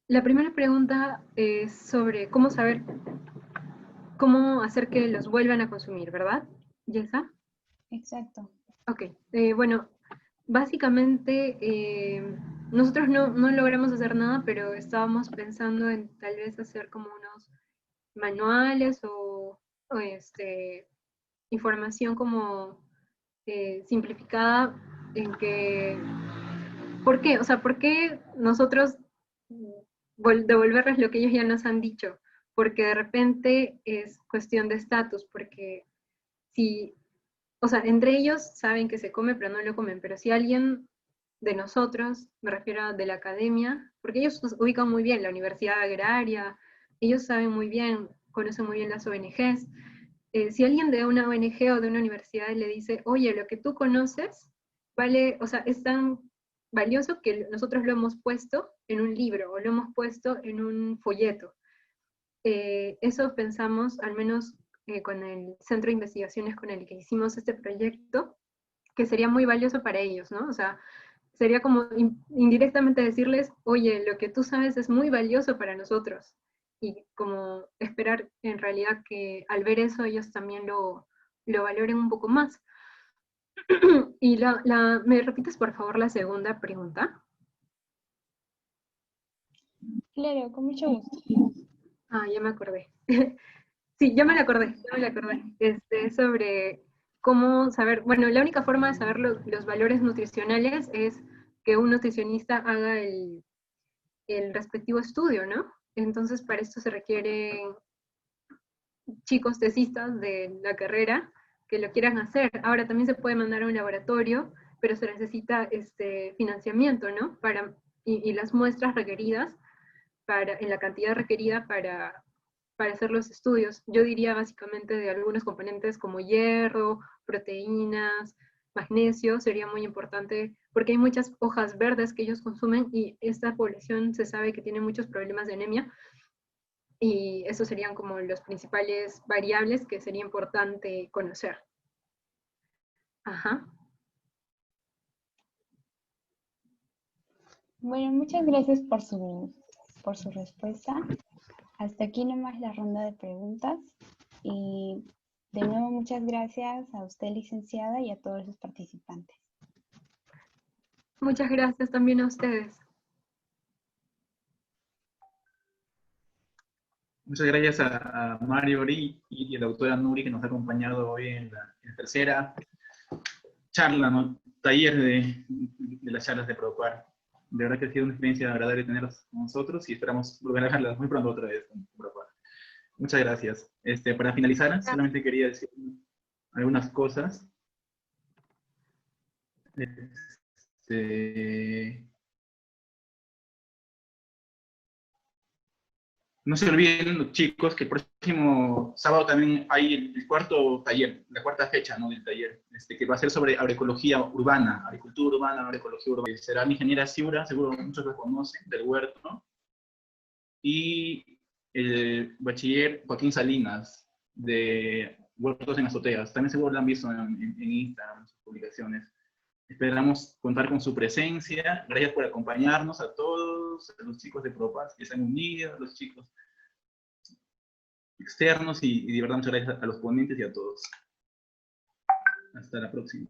La primera pregunta es sobre cómo saber, cómo hacer que los vuelvan a consumir, ¿verdad, Yelsa? Exacto. Ok, bueno, básicamente nosotros no logramos hacer nada, pero estábamos pensando en tal vez hacer como unos manuales o información como simplificada en que, ¿por qué? O sea, ¿por qué nosotros devolverles lo que ellos ya nos han dicho? Porque de repente es cuestión de estatus, porque si, o sea, entre ellos saben que se come, pero no lo comen, pero si alguien de nosotros, me refiero a de la academia, porque ellos nos ubican muy bien, la universidad agraria, ellos saben muy bien, conocen muy bien las ONGs, si alguien de una ONG o de una universidad le dice, oye, lo que tú conoces, vale, o sea, es tan valioso que nosotros lo hemos puesto en un libro o lo hemos puesto en un folleto. Eso pensamos, al menos con el centro de investigaciones con el que hicimos este proyecto, que sería muy valioso para ellos, ¿no? O sea, sería como indirectamente decirles, oye, lo que tú sabes es muy valioso para nosotros. Y como esperar en realidad que al ver eso ellos también lo valoren un poco más. Y ¿me repites por favor la segunda pregunta? Claro, con mucho gusto. Ah, ya me acordé. Sí, ya me la acordé, ya me la acordé. Sobre cómo saber, bueno, la única forma de saber los valores nutricionales es que un nutricionista haga el respectivo estudio, ¿no? Entonces, para esto se requieren chicos tesistas de la carrera que lo quieran hacer. Ahora también se puede mandar a un laboratorio, pero se necesita financiamiento, ¿no? Y las muestras requeridas en la cantidad requerida para hacer los estudios. Yo diría básicamente de algunos componentes como hierro, proteínas, magnesio, sería muy importante porque hay muchas hojas verdes que ellos consumen y esta población se sabe que tiene muchos problemas de anemia, y esos serían como los principales variables que sería importante conocer. Ajá. Bueno, muchas gracias por su respuesta. Hasta aquí nomás la ronda de preguntas. Y de nuevo, muchas gracias a usted, licenciada, y a todos los participantes. Muchas gracias también a ustedes. Muchas gracias a Mario Ori y a la doctora Nuri que nos ha acompañado hoy en la tercera charla, ¿no? Taller de las charlas de Prodopar. De verdad que ha sido una experiencia agradable tenerlos con nosotros y esperamos volver a verlas muy pronto otra vez con Prodopar. Muchas gracias. Para finalizar, solamente quería decir algunas cosas. no se olviden los chicos que el próximo sábado también hay el cuarto taller, la cuarta fecha, ¿no?, del taller, que va a ser sobre agroecología urbana, agricultura urbana, agroecología urbana. Será mi ingeniera Ciura, seguro muchos lo conocen, del huerto, ¿no? Y el bachiller Joaquín Salinas, de Huertos en Azoteas. También seguro lo han visto en Instagram, en sus publicaciones. Esperamos contar con su presencia. Gracias por acompañarnos a todos, a los chicos de Propaz que se han unido, a los chicos externos y de verdad muchas gracias a los ponentes y a todos. Hasta la próxima.